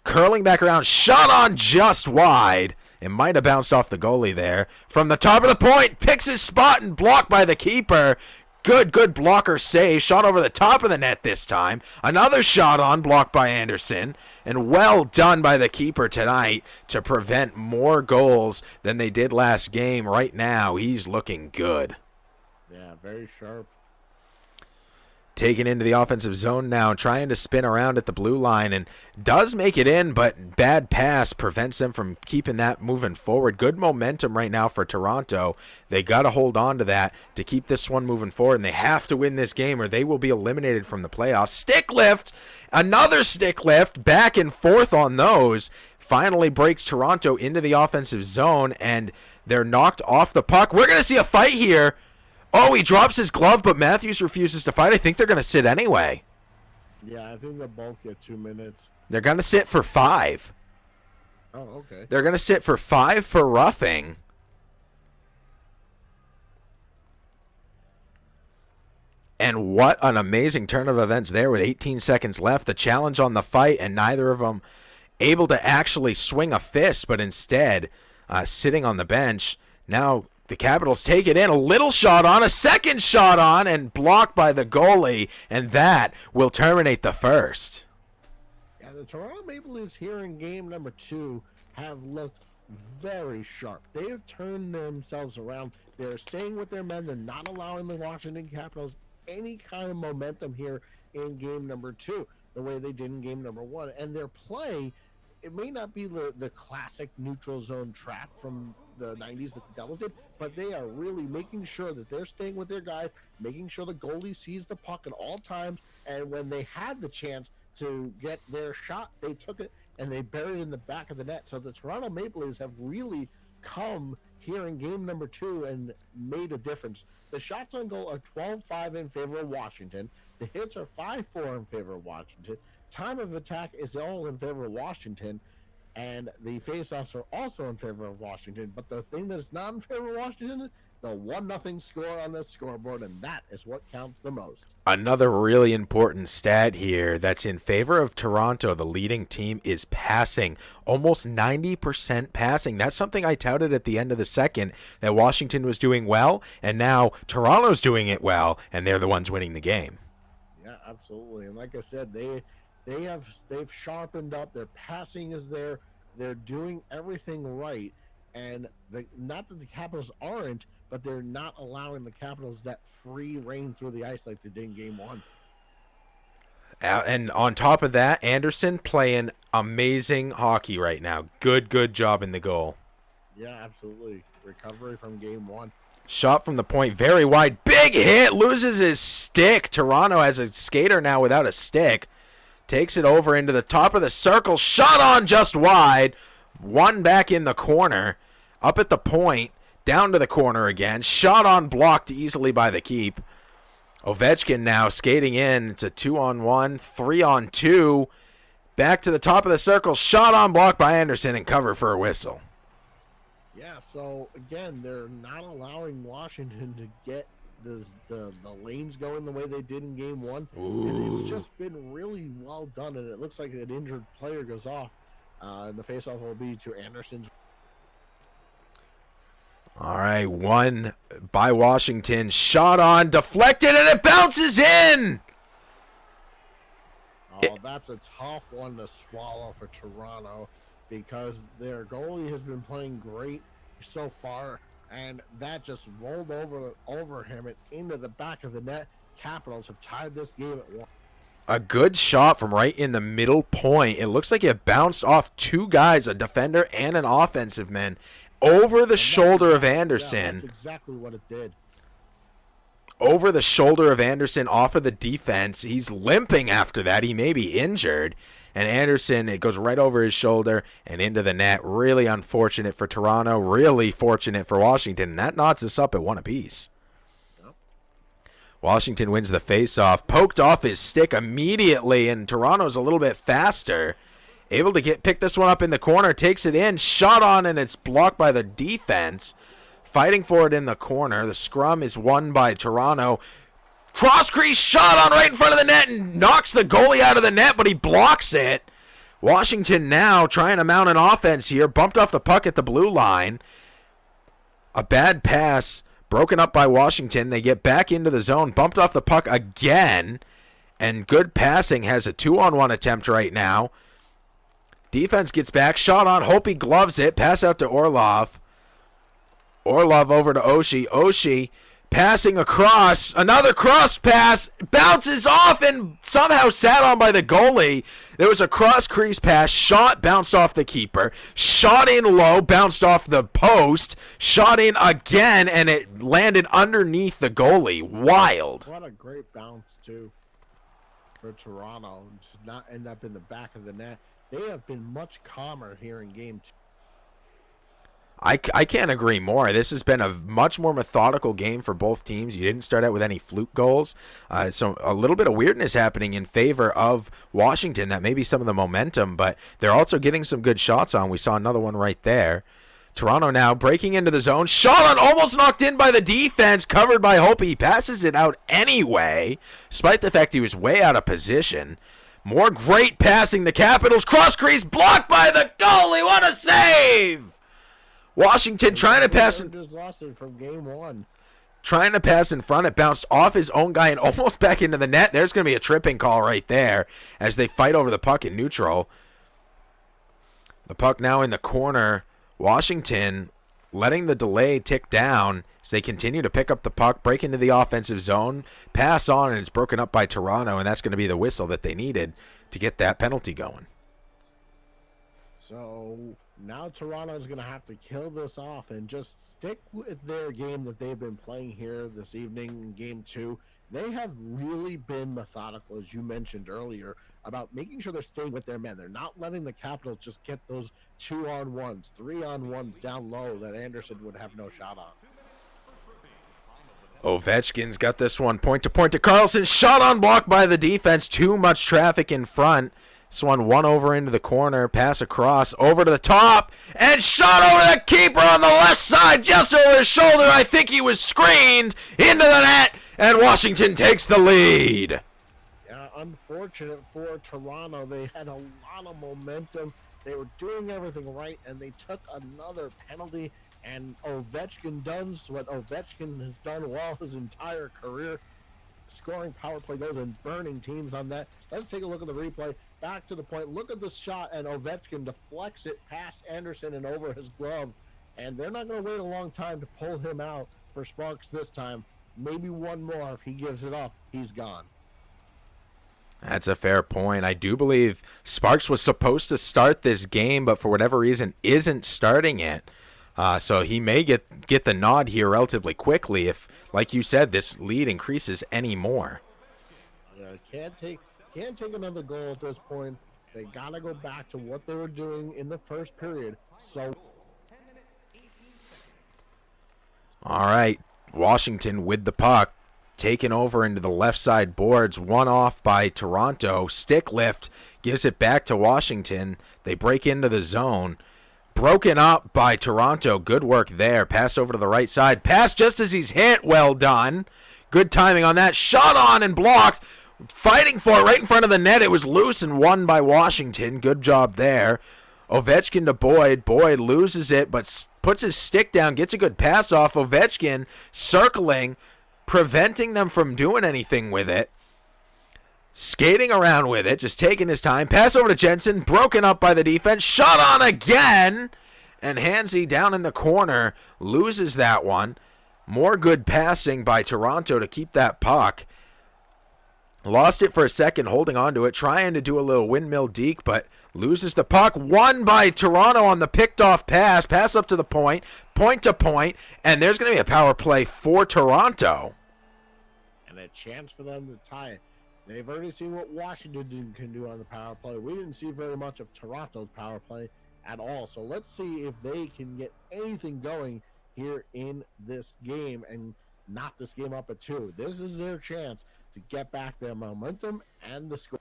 Curling back around. Shot on just wide. It might have bounced off the goalie there. From the top of the point. Picks his spot and blocked by the keeper. Good blocker save. Shot over the top of the net this time. Another shot on, blocked by Anderson. And well done by the keeper tonight to prevent more goals than they did last game. Right now, he's looking good. Yeah, very sharp. Taken into the offensive zone now, trying to spin around at the blue line, and does make it in, but bad pass prevents them from keeping that moving forward. Good momentum right now for Toronto. They got to hold on to that to keep this one moving forward, and they have to win this game or they will be eliminated from the playoffs. Stick lift, another stick lift, back and forth on those. Finally breaks Toronto into the offensive zone, and they're knocked off the puck. We're going to see a fight here. Oh, he drops his glove, but Matthews refuses to fight. I think they're going to sit anyway. Yeah, I think they'll both get 2 minutes. They're going to sit for 5. Oh, okay. They're going to sit for 5 for roughing. And what an amazing turn of events there with 18 seconds left. The challenge on the fight, and neither of them able to actually swing a fist, but instead sitting on the bench. Now the Capitals take it in, a little shot on, a second shot on, and blocked by the goalie, and that will terminate the first. Yeah, the Toronto Maple Leafs here in game number 2 have looked very sharp. They have turned themselves around. They're staying with their men. They're not allowing the Washington Capitals any kind of momentum here in game number 2, the way they did in game number 1. And their play, it may not be the classic neutral zone trap from the 90s that the Devils did, but they are really making sure that they're staying with their guys, making sure the goalie sees the puck at all times, and when they had the chance to get their shot, they took it and they buried it in the back of the net. So the Toronto Maple Leafs have really come here in game number 2 and made a difference. The shots on goal are 12-5 in favor of Washington. The hits are 5-4 in favor of Washington. Time of attack is all in favor of Washington. and the faceoffs are also in favor of Washington. But the thing that's not in favor of Washington, the 1-0 score on the scoreboard, and that is what counts the most. Another really important stat here that's in favor of Toronto, the leading team, is passing. Almost 90% passing. That's something I touted at the end of the second, that Washington was doing well, and now Toronto's doing it well, and they're the ones winning the game. Yeah, absolutely. And like I said, they've sharpened up. Their passing is there. They're doing everything right. And not that the Capitals aren't, but they're not allowing the Capitals that free reign through the ice like they did in Game 1. And on top of that, Anderson playing amazing hockey right now. Good job in the goal. Yeah, absolutely. Recovery from Game 1. Shot from the point, very wide. Big hit, loses his stick. Toronto has a skater now without a stick. Takes it over into the top of the circle. Shot on just wide. One back in the corner. Up at the point. Down to the corner again. Shot on, blocked easily by the keep. Ovechkin now skating in. It's a 2-on-1, 3-on-2. Back to the top of the circle. Shot on, blocked by Anderson, and cover for a whistle. Yeah, so again, they're not allowing Washington to get the lanes going the way they did in Game 1. And it's just been really well done, and it looks like an injured player goes off. And the faceoff will be to Anderson's. All right, one by Washington. Shot on, deflected, and it bounces in. Oh, that's a tough one to swallow for Toronto, because their goalie has been playing great so far, and that just rolled over him and into the back of the net. Capitals have tied this game at 1. A good shot from right in the middle point. It looks like it bounced off two guys, a defender and an offensive man, over the shoulder of Anderson. Yeah, that's exactly what it did. Over the shoulder of Anderson, off of the defense. He's limping after that. He may be injured. And Anderson, it goes right over his shoulder and into the net. Really unfortunate for Toronto. Really fortunate for Washington. And that knots us up at 1 apiece. Yep. Washington wins the faceoff. Poked off his stick immediately, and Toronto's a little bit faster. Able to pick this one up in the corner. Takes it in. Shot on, and it's blocked by the defense. Fighting for it in the corner. The scrum is won by Toronto. Cross crease shot on right in front of the net and knocks the goalie out of the net, but he blocks it. Washington now trying to mount an offense here. Bumped off the puck at the blue line. A bad pass broken up by Washington. They get back into the zone. Bumped off the puck again. And good passing, has a 2-on-1 attempt right now. Defense gets back. Shot on. Hope gloves it. Pass out to Orlov. Orlov over to Oshie. Oshie passing across. Another cross pass. Bounces off and somehow sat on by the goalie. There was a cross crease pass. Shot bounced off the keeper. Shot in low. Bounced off the post. Shot in again, and it landed underneath the goalie. Wild. What a great bounce, too, for Toronto. Just not end up in the back of the net. They have been much calmer here in Game 2. I can't agree more. This has been a much more methodical game for both teams. You didn't start out with any fluke goals. So a little bit of weirdness happening in favor of Washington. That may be some of the momentum, but they're also getting some good shots on. We saw another one right there. Toronto now breaking into the zone. Shot on, almost knocked in by the defense. Covered by Hope. He passes it out anyway, despite the fact he was way out of position. More great passing. The Capitals cross crease blocked by the goalie. What a save! Washington trying to pass. Just lost it from Game 1. Trying to pass in front. It bounced off his own guy and almost back into the net. There's going to be a tripping call right there as they fight over the puck in neutral. The puck now in the corner. Washington letting the delay tick down as they continue to pick up the puck, break into the offensive zone, pass on, and it's broken up by Toronto, and that's going to be the whistle that they needed to get that penalty going. So now Toronto's going to have to kill this off and just stick with their game that they've been playing here this evening in Game 2. They have really been methodical, as you mentioned earlier, about making sure they're staying with their men. They're not letting the Capitals just get those 2-on-1s, 3-on-1s down low that Anderson would have no shot on. Ovechkin's got this one point to Carlson. Shot on block by the defense. Too much traffic in front. This one over into the corner, pass across, over to the top, and shot over the keeper on the left side, just over his shoulder. I think he was screened into the net, and Washington takes the lead. Unfortunate for Toronto. They had a lot of momentum. They were doing everything right, and they took another penalty. And Ovechkin does what Ovechkin has done well his entire career, scoring power play goals and burning teams on that. Let's take a look at the replay. Back to the point. Look at the shot, and Ovechkin deflects it past Anderson and over his glove. And they're not going to wait a long time to pull him out for Sparks this time. Maybe one more. If he gives it up, he's gone. That's a fair point. I do believe Sparks was supposed to start this game, but for whatever reason isn't starting it. So he may get the nod here relatively quickly if, like you said, this lead increases any more. Yeah, can't take another goal at this point. They got to go back to what they were doing in the first period. So, all right, Washington with the puck. Taken over into the left side boards, one off by Toronto. Stick lift gives it back to Washington. They break into the zone. Broken up by Toronto. Good work there. Pass over to the right side. Pass just as he's hit. Well done. Good timing on that. Shot on and blocked. Fighting for it right in front of the net. It was loose and won by Washington. Good job there. Ovechkin to Boyd. Boyd loses it but puts his stick down. Gets a good pass off. Ovechkin circling, preventing them from doing anything with it. Skating around with it, just taking his time. Pass over to Jensen, broken up by the defense. Shot on again, and Hansey down in the corner loses that one. More good passing by Toronto to keep that puck. Lost it for a second, holding on to it, trying to do a little windmill deke, but loses the puck. Won by Toronto on the picked off pass. Pass up to the point to point, and there's going to be a power play for Toronto. And a chance for them to tie it. They've already seen what Washington can do on the power play. We didn't see very much of Toronto's power play at all. So let's see if they can get anything going here in this game and knock this game up at 2. This is their chance to get back their momentum and the score.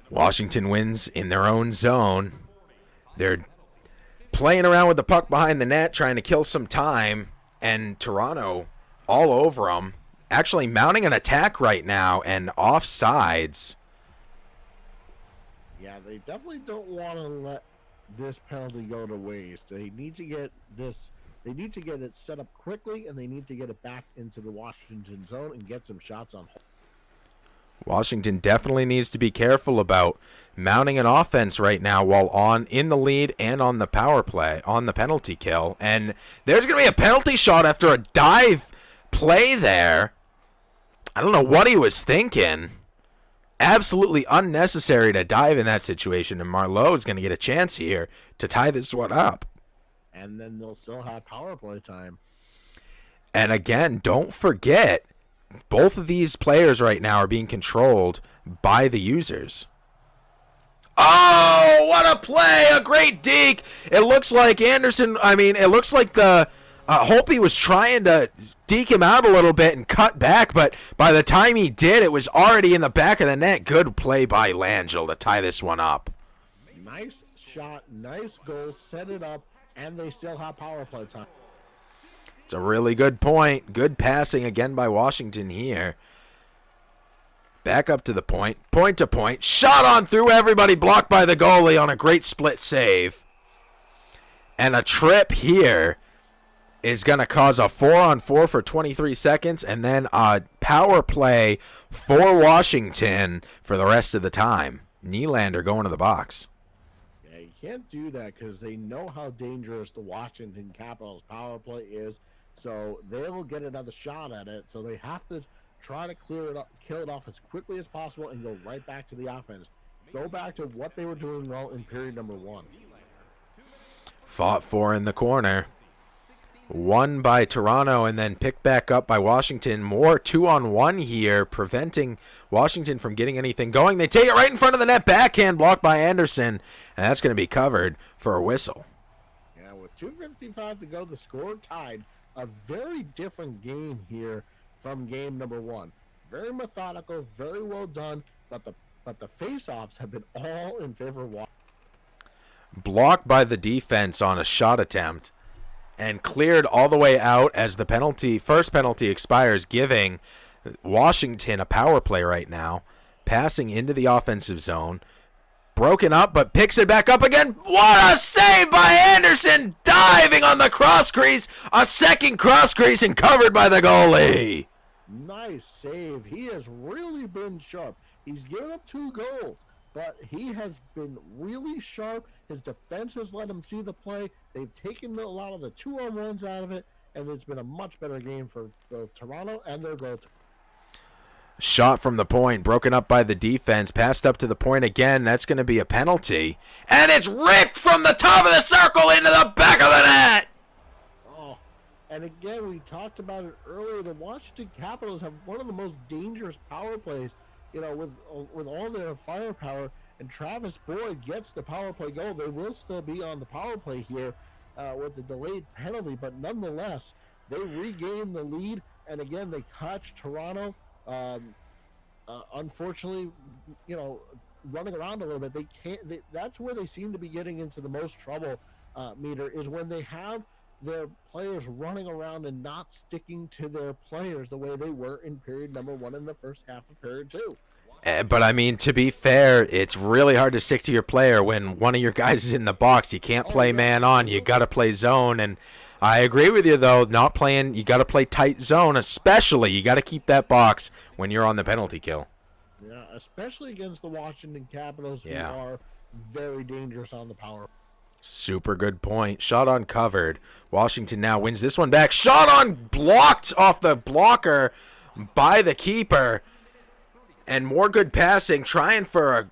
Washington wins in their own zone. They're playing around with the puck behind the net, trying to kill some time, and Toronto all over them. Actually mounting an attack right now and offsides. Yeah, they definitely don't want to let this penalty go to waste. They need to get this. They need to get it set up quickly, and they need to get it back into the Washington zone and get some shots on hold. Washington definitely needs to be careful about mounting an offense right now while in the lead and on the power play, on the penalty kill. And there's going to be a penalty shot after a dive play there. I don't know what he was thinking. Absolutely unnecessary to dive in that situation, and Marleau is going to get a chance here to tie this one up. And then they'll still have power play time. And again, don't forget, both of these players right now are being controlled by the users. Oh, what a play! A great deke! It looks like it looks like the Holtby was trying to deke him out a little bit and cut back, but by the time he did, it was already in the back of the net. Good play by Langell to tie this one up. Nice shot, nice goal, set it up, and they still have power play time. It's a really good point. Good passing again by Washington here. Back up to the point to point. Shot on through everybody, blocked by the goalie on a great split save. And a trip here is going to cause a 4-on-4 for 23 seconds and then a power play for Washington for the rest of the time. Nylander going to the box. Yeah, you can't do that because they know how dangerous the Washington Capitals power play is. So they'll get another shot at it. So they have to try to clear it up, kill it off as quickly as possible, and go right back to the offense. Go back to what they were doing well in period number 1. Fought for in the corner. Won by Toronto and then picked back up by Washington. More 2-on-1 here, preventing Washington from getting anything going. They take it right in front of the net. Backhand blocked by Anderson, and that's going to be covered for a whistle. Yeah, with 2:55 to go, the score tied. A very different game here from game number 1. Very methodical, very well done, but the face-offs have been all in favor of Washington. Blocked by the defense on a shot attempt and cleared all the way out as the first penalty expires, giving Washington a power play right now, passing into the offensive zone. Broken up, but picks it back up again. What a save by Anderson, diving on the cross crease. A second cross crease and covered by the goalie. Nice save. He has really been sharp. He's given up 2 goals, but he has been really sharp. His defense has let him see the play. They've taken a lot of the 2-on-1s out of it, and it's been a much better game for both Toronto and their goal. Shot from the point, broken up by the defense, passed up to the point again. That's going to be a penalty. And it's ripped from the top of the circle into the back of the net. Oh, and again, we talked about it earlier. The Washington Capitals have one of the most dangerous power plays, with all their firepower. And Travis Boyd gets the power play goal. They will still be on the power play here with the delayed penalty, but nonetheless, they regain the lead. And again, they catch Toronto. Unfortunately, running around a little bit, that's where they seem to be getting into the most trouble, Meter, is when they have their players running around and not sticking to their players the way they were in period number 1 in the first half of period 2. But I mean, to be fair, it's really hard to stick to your player when one of your guys is in the box. You can't play man on. You got to play zone. And I agree with you, though, not playing. You got to play tight zone, especially. You got to keep that box when you're on the penalty kill. Yeah, especially against the Washington Capitals, who are very dangerous on the power. Super good point. Shot on covered. Washington now wins this one back. Shot on blocked off the blocker by the keeper. And more good passing, trying for a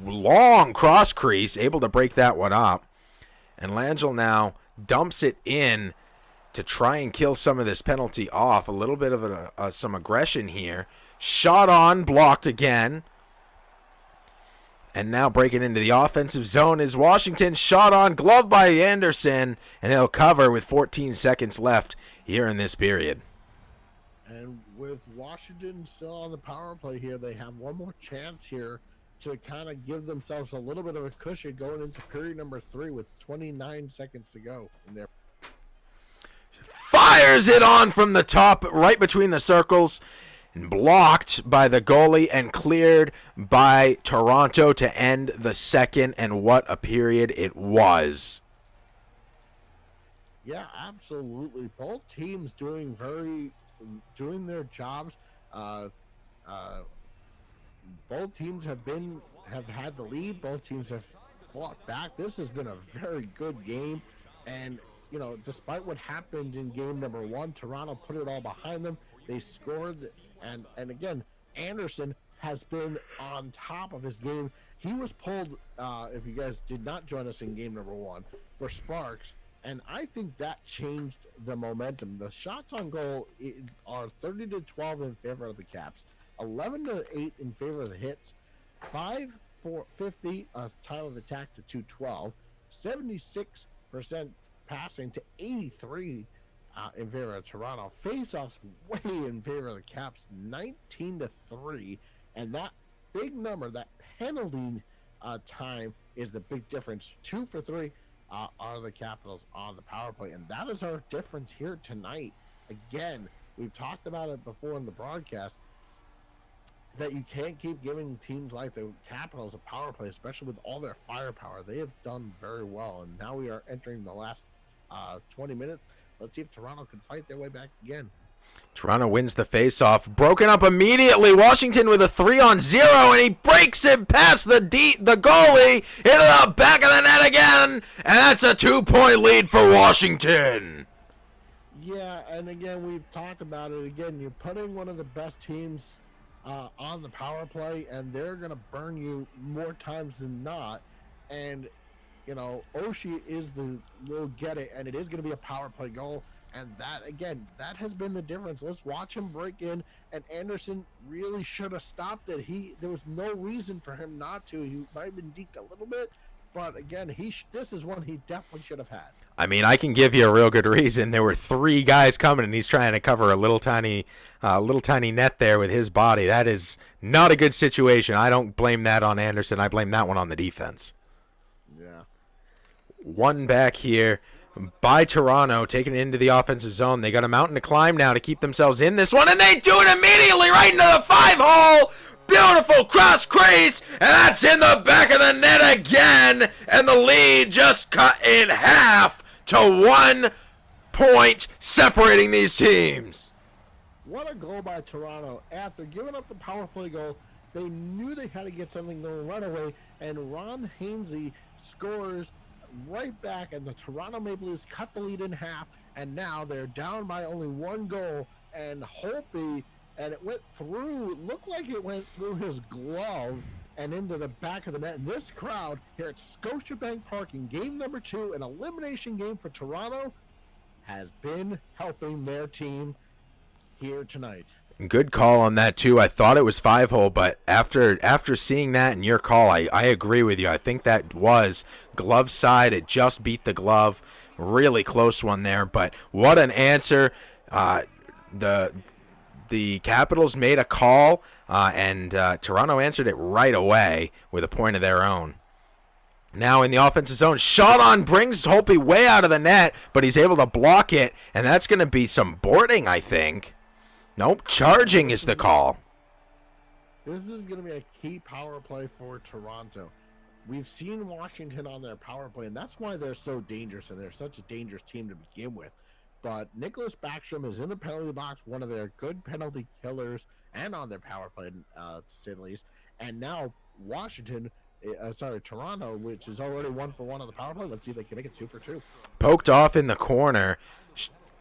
long cross crease, able to break that one up. And Langell now dumps it in to try and kill some of this penalty off. A little bit of some aggression here. Shot on, blocked again. And now breaking into the offensive zone is Washington. Shot on, glove by Anderson, and he'll cover with 14 seconds left here in this period. And with Washington still on the power play here, they have one more chance here to kind of give themselves a little bit of a cushion going into period number 3 with 29 seconds to go in there. Fires it on from the top, right between the circles, and blocked by the goalie and cleared by Toronto to end the second. And what a period it was. Yeah, absolutely. Both teams doing their jobs. Both teams have had the lead. Both teams have fought back. This has been a very good game, and despite what happened in game number 1, Toronto put it all behind them. They scored, and again, Anderson has been on top of his game. He was pulled, if you guys did not join us in game number 1, for Sparks, and I think that changed the momentum. The shots on goal are 30-12 in favor of the Caps, 11-8 in favor of the Hits, 5-4-50 time of attack to 212, 76% passing to 83 in favor of Toronto. Face-offs way in favor of the Caps, 19-3, and that big number, that penalty time, is the big difference. 2 for 3 are the Capitals on the power play, and that is our difference here tonight. Again, we've talked about it before in the broadcast, that you can't keep giving teams like the Capitals a power play, especially with all their firepower. They have done very well, and now we are entering the last 20 minutes. Let's see if Toronto can fight their way back again. Toronto wins the faceoff. Broken up immediately. Washington with a 3-on-0, and he breaks it past the goalie into the back of the net again, and that's a 2-point lead for Washington. Yeah, and again, we've talked about it. Again, you're putting one of the best teams on the power play, and they're going to burn you more times than not. And Oshie will get it, and it is going to be a power play goal. And that, again, that has been the difference. Let's watch him break in, and Anderson really should have stopped it. There was no reason for him not to. He might have been deked a little bit, But again, this is one he definitely should have had. I mean, I can give you a real good reason. There were 3 guys coming, and he's trying to cover a little tiny net there with his body. That is not a good situation. I don't blame that on Anderson. I blame that one on the defense. Yeah. One back here by Toronto, taking it into the offensive zone. They got a mountain to climb now to keep themselves in this one, and they do it immediately right into the 5-hole. Beautiful cross crease, and that's in the back of the net again, and the lead just cut in half to 1 point separating these teams. What a goal by Toronto. After giving up the power play goal, they knew they had to get something going right away, and Ron Hainsey scores right back, and the Toronto Maple Leafs cut the lead in half, and now they're down by only 1 goal, and Holtby, and it went through, looked like it went through his glove and into the back of the net. And this crowd here at Scotiabank Park in game number 2, an elimination game for Toronto, has been helping their team here tonight. Good call on that too. I thought it was 5-hole, but after seeing that in your call, I agree with you. I think that was glove side. It just beat the glove. Really close one there, but what an answer. The Capitals made a call, and Toronto answered it right away with a point of their own. Now in the offensive zone, shot on brings Holtby way out of the net, but he's able to block it, and that's going to be some boarding, I think. Nope, charging is the call. This is going to be a key power play for Toronto. We've seen Washington on their power play, and that's why they're so dangerous, and they're such a dangerous team to begin with. But Nicholas Backstrom is in the penalty box, one of their good penalty killers, and on their power play, to say the least. And now Toronto, which is already 1 for 1 on the power play. Let's see if they can make it 2 for 2. Poked off in the corner.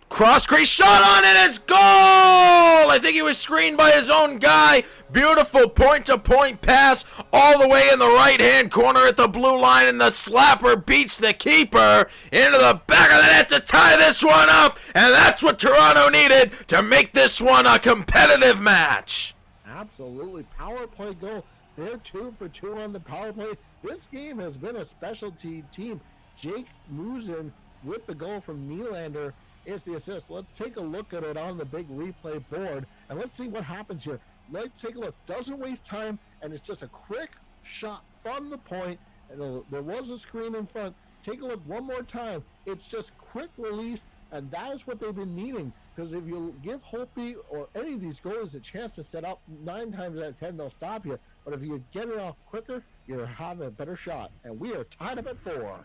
Cross crease shot on it. It's goal! I think he was screened by his own guy. Beautiful point-to-point pass all the way in the right-hand corner at the blue line, and the slapper beats the keeper into the back of the net to tie this one up, and that's what Toronto needed to make this one a competitive match. Absolutely. Power play goal. They're 2 for 2 on the power play. This game has been a specialty team. Jake Musin with the goal from Nylander is the assist. Let's take a look at it on the big replay board, and let's see what happens here. Let's take a look. Doesn't waste time, and it's just a quick shot from the point, and there was a screen in front. Take a look one more time. It's just quick release, and that is what they've been needing, because if you give Holtby or any of these goalies a chance to set up, 9 times out of 10 they'll stop you, but if you get it off quicker, you have a better shot, and we are tied up at 4.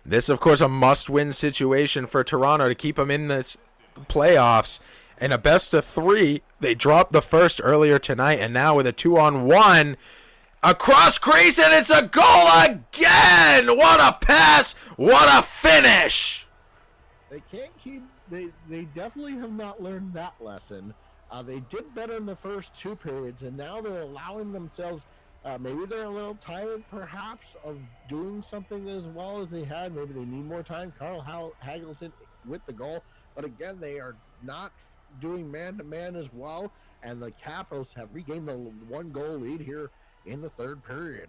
This, of course, a must-win situation for Toronto to keep them in this playoffs. In a best-of-3, they dropped the first earlier tonight, and now with a 2-on-1, a cross crease, and it's a goal again! What a pass! What a finish! They can't keep. They definitely have not learned that lesson. They did better in the first 2 periods, and now they're allowing themselves. Maybe they're a little tired, perhaps, of doing something as well as they had. Maybe they need more time. Carl Hagelton with the goal. But again, they are not doing man-to-man as well. And the Capitals have regained the 1-goal lead here in the 3rd period.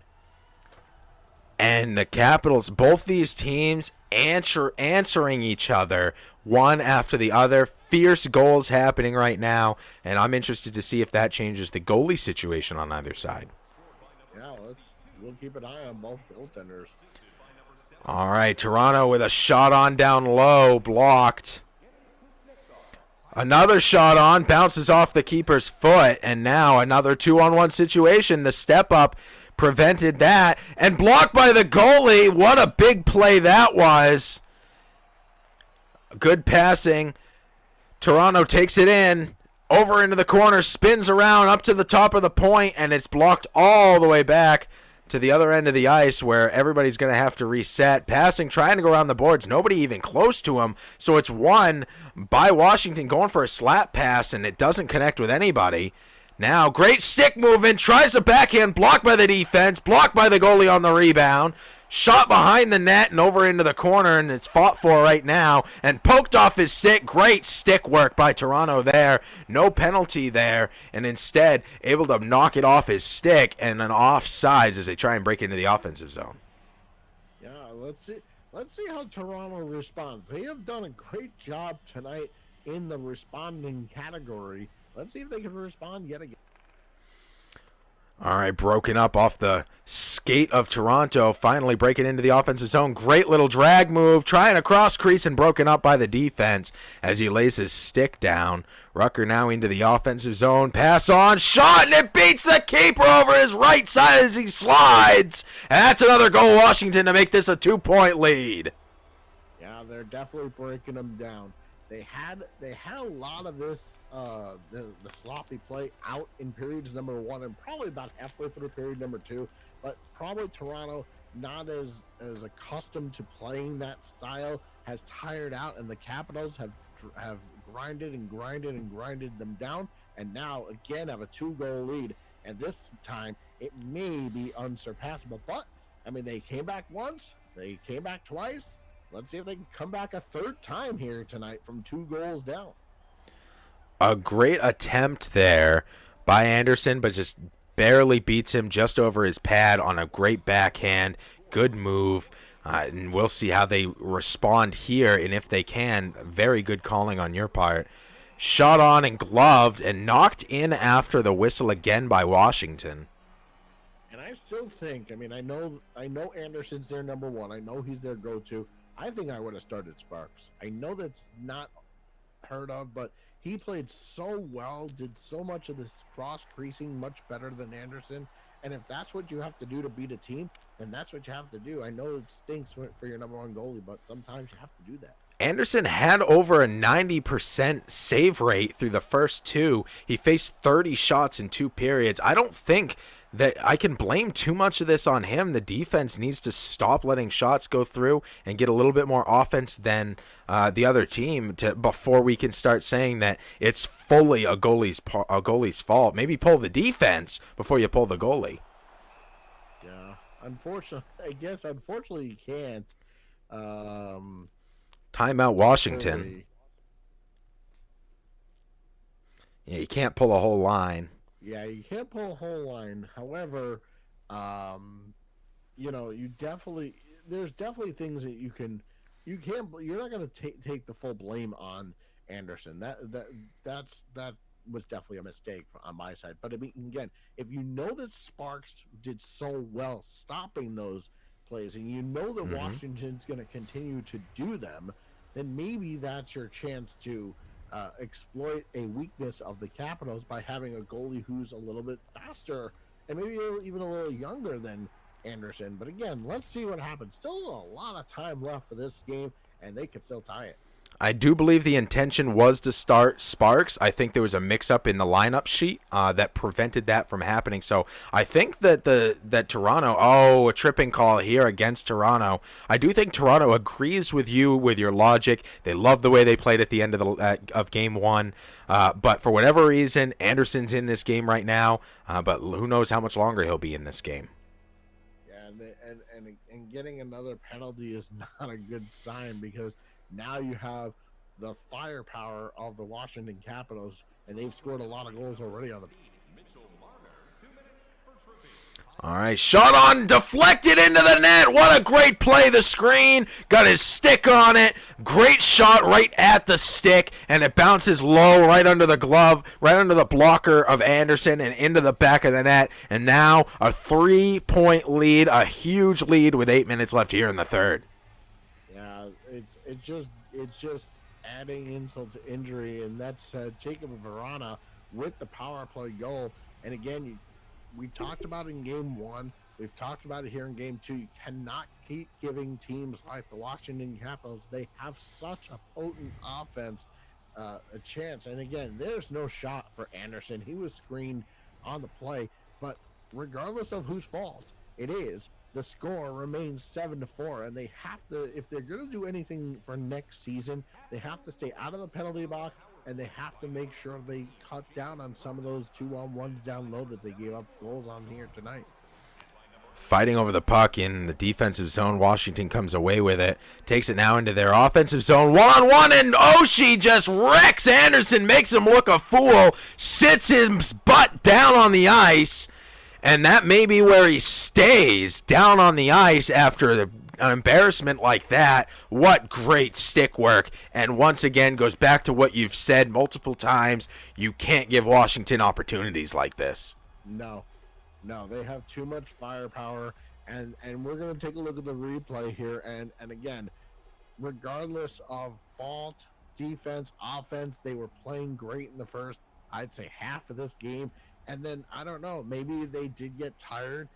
And the Capitals, both these teams answering each other one after the other. Fierce goals happening right now. And I'm interested to see if that changes the goalie situation on either side. Yeah, we'll keep an eye on both goaltenders. All right, Toronto with a shot on down low, blocked. Another shot on, bounces off the keeper's foot, and now another 2-on-1 situation. The step up prevented that, and blocked by the goalie. What a big play that was. Good passing. Toronto takes it in. Over into the corner, spins around up to the top of the point, and it's blocked all the way back to the other end of the ice where everybody's going to have to reset. Passing, trying to go around the boards. Nobody even close to him. So it's won by Washington going for a slap pass, and it doesn't connect with anybody. Now, great stick movement. Tries a backhand, blocked by the defense, blocked by the goalie on the rebound. Shot behind the net and over into the corner, and it's fought for right now. And poked off his stick. Great stick work by Toronto there. No penalty there. And instead, able to knock it off his stick and an offsides as they try and break into the offensive zone. Let's see how Toronto responds. They have done a great job tonight in the responding category. Let's see if they can respond yet again. All right, broken up off the skate of Toronto, finally breaking into the offensive zone. Great little drag move, trying a cross crease and broken up by the defense as he lays his stick down. Rucker now into the offensive zone, pass on, shot, and it beats the keeper over his right side as he slides. And that's another goal, Washington, to make this a 2-point lead. Yeah, they're definitely breaking them down. They had a lot of this the sloppy play out in periods number 1 and probably about halfway through period number 2, but probably Toronto, not as accustomed to playing that style, has tired out, and the Capitals have grinded them down, and now again have a 2-goal lead, and this time it may be unsurpassable. But I mean, they came back once, they came back twice. Let's see if they can come back a third time here tonight from 2 goals down. A great attempt there by Anderson, but just barely beats him just over his pad on a great backhand. Good move. And we'll see how they respond here, and if they can, very good calling on your part. Shot on and gloved and knocked in after the whistle again by Washington. And I still think, I mean, I know Anderson's their number 1. I know he's their go-to. I think I would have started Sparks. I know that's not heard of, but he played so well, did so much of this cross creasing much better than Anderson. And if that's what you have to do to beat a team, then that's what you have to do. I know it stinks for your number 1 goalie, but sometimes you have to do that. Anderson had over a 90% save rate through the first 2. He faced 30 shots in 2 periods. I don't think that I can blame too much of this on him. The defense needs to stop letting shots go through and get a little bit more offense than the other team before we can start saying that it's fully a goalie's fault. Maybe pull the defense before you pull the goalie. Yeah, unfortunately you can't. Timeout Washington. Yeah, you can't pull a whole line. Yeah, you can't pull a whole line. However, there's definitely things that you're not going to take the full blame on Anderson. That was definitely a mistake on my side. But I mean, again, if you know that Sparks did so well stopping those plays, and you know that Washington's going to continue to do them, then maybe that's your chance to exploit a weakness of the Capitals by having a goalie who's a little bit faster and maybe even a little younger than Anderson. But again, let's see what happens. Still a lot of time left for this game, and they could still tie it. I do believe the intention was to start Sparks. I think there was a mix-up in the lineup sheet that prevented that from happening. So I think that that Toronto, a tripping call here against Toronto. I do think Toronto agrees with you with your logic. They love the way they played at the end of game 1. But for whatever reason, Anderson's in this game right now. But who knows how much longer he'll be in this game. Yeah, and getting another penalty is not a good sign, because now you have the firepower of the Washington Capitals, and they've scored a lot of goals already on the. All right, shot on, deflected into the net. What a great play. The screen, got his stick on it. Great shot right at the stick, and it bounces low right under the glove, right under the blocker of Anderson and into the back of the net. And now a 3-point lead, a huge lead with 8 minutes left here in the third. Yeah, it's just adding insult to injury, and that's Jacob Verana with the power play goal. And again, we talked about it in game 1. We've talked about it here in game 2. You cannot keep giving teams like the Washington Capitals, they have such a potent offense, a chance. And again, there's no shot for Anderson. He was screened on the play, but regardless of whose fault it is, the score remains 7-4, and they have to, if they're going to do anything for next season, they have to stay out of the penalty box, and they have to make sure they cut down on some of those 2-on-1s down low that they gave up goals on here tonight. Fighting over the puck in the defensive zone, Washington comes away with it, takes it now into their offensive zone, one-on-one, and Oshie just wrecks Anderson, makes him look a fool, sits his butt down on the ice. And that may be where he stays, down on the ice after an embarrassment like that, what great stick work. And once again, goes back to what you've said multiple times. You can't give Washington opportunities like this. No, no, they have too much firepower. And we're going to take a look at the replay here. And again, regardless of fault, defense, offense, they were playing great in the first, I'd say, half of this game. And then, I don't know, maybe they did get tired.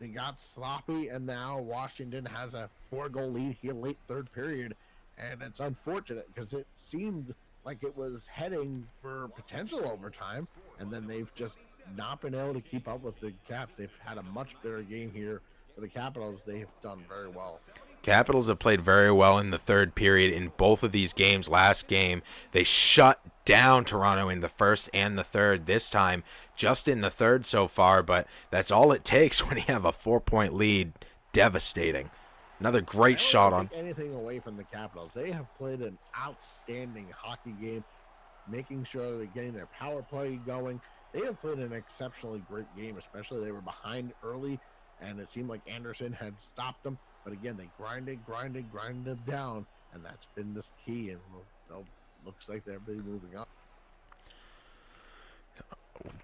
They got sloppy, and now Washington has a 4-goal lead here late third period. And it's unfortunate because it seemed like it was heading for potential overtime. And then they've just not been able to keep up with the Caps. They've had a much better game here for the Capitals. They've done very well. Capitals have played very well in the third period in both of these games. Last game, they shut down Toronto in the first and the third. This time, just in the third so far, but that's all it takes when you have a 4-point lead. Devastating. Another great shot on. Take anything away from the Capitals. They have played an outstanding hockey game, making sure they're getting their power play going. They have played an exceptionally great game, especially they were behind early, and it seemed like Anderson had stopped them. But again, they grinded down, and that's been this key. And looks like they're moving up.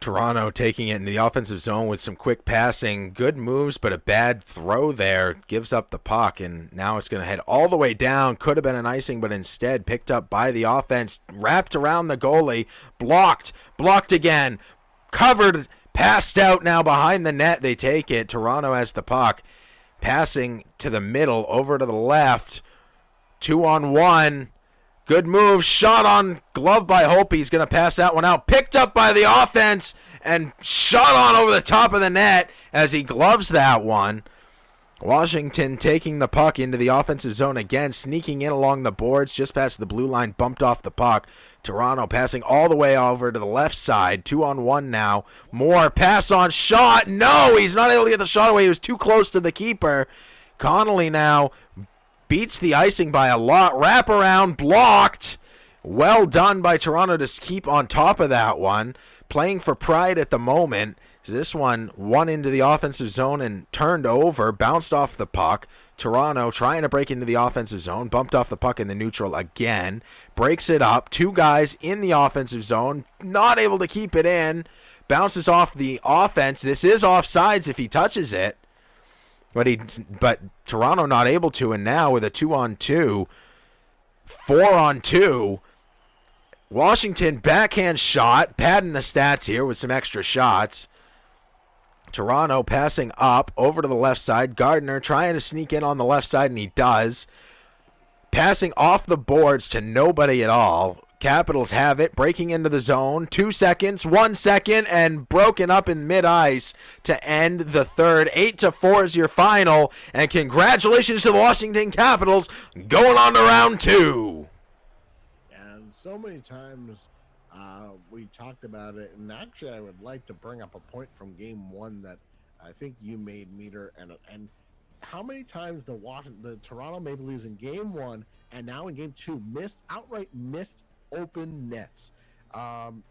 Toronto taking it in the offensive zone with some quick passing, good moves, but a bad throw there. Gives up the puck, and now it's going to head all the way down. Could have been an icing, but instead picked up by the offense, wrapped around the goalie, blocked again, covered, passed out now behind the net. They take it. Toronto has the puck. Passing to the middle, over to the left. 2-on-1. Good move. Shot on glove by Hope. He's going to pass that one out. Picked up by the offense and shot on over the top of the net as he gloves that one. Washington taking the puck into the offensive zone again, sneaking in along the boards just past the blue line, bumped off the puck. Toronto passing all the way over to the left side. 2-on-1 now. More pass on shot. No, he's not able to get the shot away. He was too close to the keeper. Connolly now beats the icing by a lot. Wrap around, blocked. Well done by Toronto to keep on top of that one. Playing for pride at the moment. This one into the offensive zone and turned over, bounced off the puck. Toronto trying to break into the offensive zone, bumped off the puck in the neutral again, breaks it up. Two guys in the offensive zone, not able to keep it in, bounces off the offense. This is offsides if he touches it, but Toronto not able to, and now with a 2-on-2, 4-on-2, Washington backhand shot, padding the stats here with some extra shots. Toronto passing up over to the left side. Gardner trying to sneak in on the left side, and he does. Passing off the boards to nobody at all. Capitals have it, breaking into the zone. 2 seconds, 1 second, and broken up in mid-ice to end the third. 8-4 is your final, and congratulations to the Washington Capitals going on to round 2. And so many times we talked about it, and actually I would like to bring up a point from game 1 that I think you made, Meter, and how many times the Toronto Maple Leafs in game 1 and now in game 2 outright missed open nets. And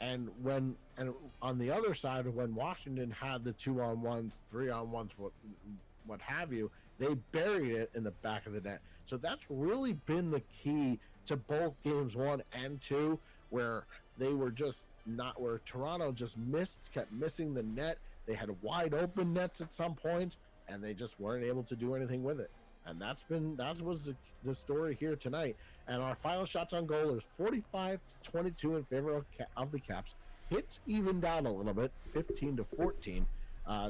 on the other side, when Washington had the 2-on-1s, 3-on-1s, what have you, they buried it in the back of the net. So that's really been the key to both games 1 and 2, where they were just not, where Toronto just kept missing the net. They had wide open nets at some point, and they just weren't able to do anything with it. And that was the story here tonight. And our final shots on goal is 45-22 in favor of the Caps. Hits even down a little bit, 15-14.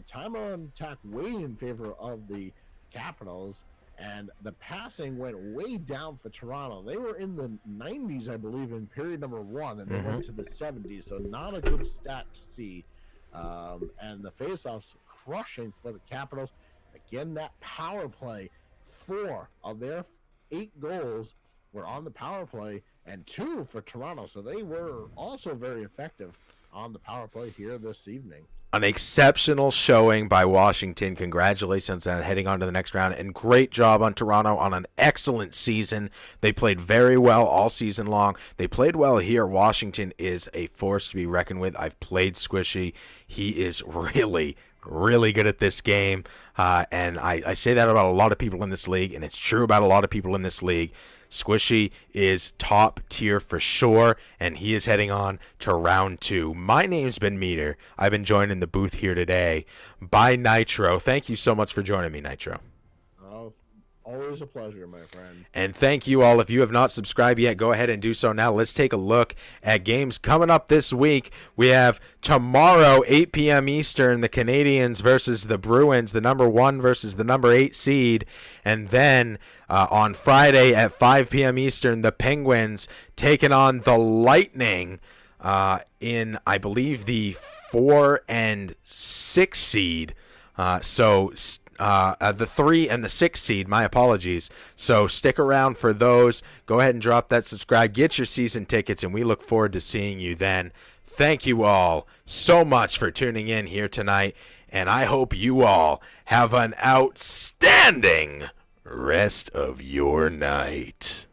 Time on attack way in favor of the Capitals. And the passing went way down for Toronto. They were in the 90s, I believe, in period number 1, and they went to the 70s. So not a good stat to see. And the faceoffs crushing for the Capitals. Again, that power play, 4 of their 8 goals were on the power play, and 2 for Toronto. So they were also very effective on the power play here this evening. An exceptional showing by Washington. Congratulations on heading on to the next round. And great job on Toronto on an excellent season. They played very well all season long. They played well here. Washington is a force to be reckoned with. I've played Squishy. He is really, really good at this game. And I say that about a lot of people in this league, and it's true about a lot of people in this league. Squishy is top tier for sure, and he is heading on to round 2. My name's been Meter. I've been joined in the booth here today by Nitro. Thank you so much for joining me, Nitro. Oh, always a pleasure, my friend. And thank you all. If you have not subscribed yet, go ahead and do so now. Let's take a look at games coming up this week. We have tomorrow, 8 p.m. Eastern, the Canadians versus the Bruins, the number 1 versus the number 8 seed. And then on Friday at 5 p.m. Eastern, the Penguins taking on the Lightning in, I believe, the 4 and 6 seed. The 3 and the 6 seed, my apologies. So stick around for those. Go ahead and drop that subscribe. Get your season tickets, and we look forward to seeing you then. Thank you all so much for tuning in here tonight, and I hope you all have an outstanding rest of your night.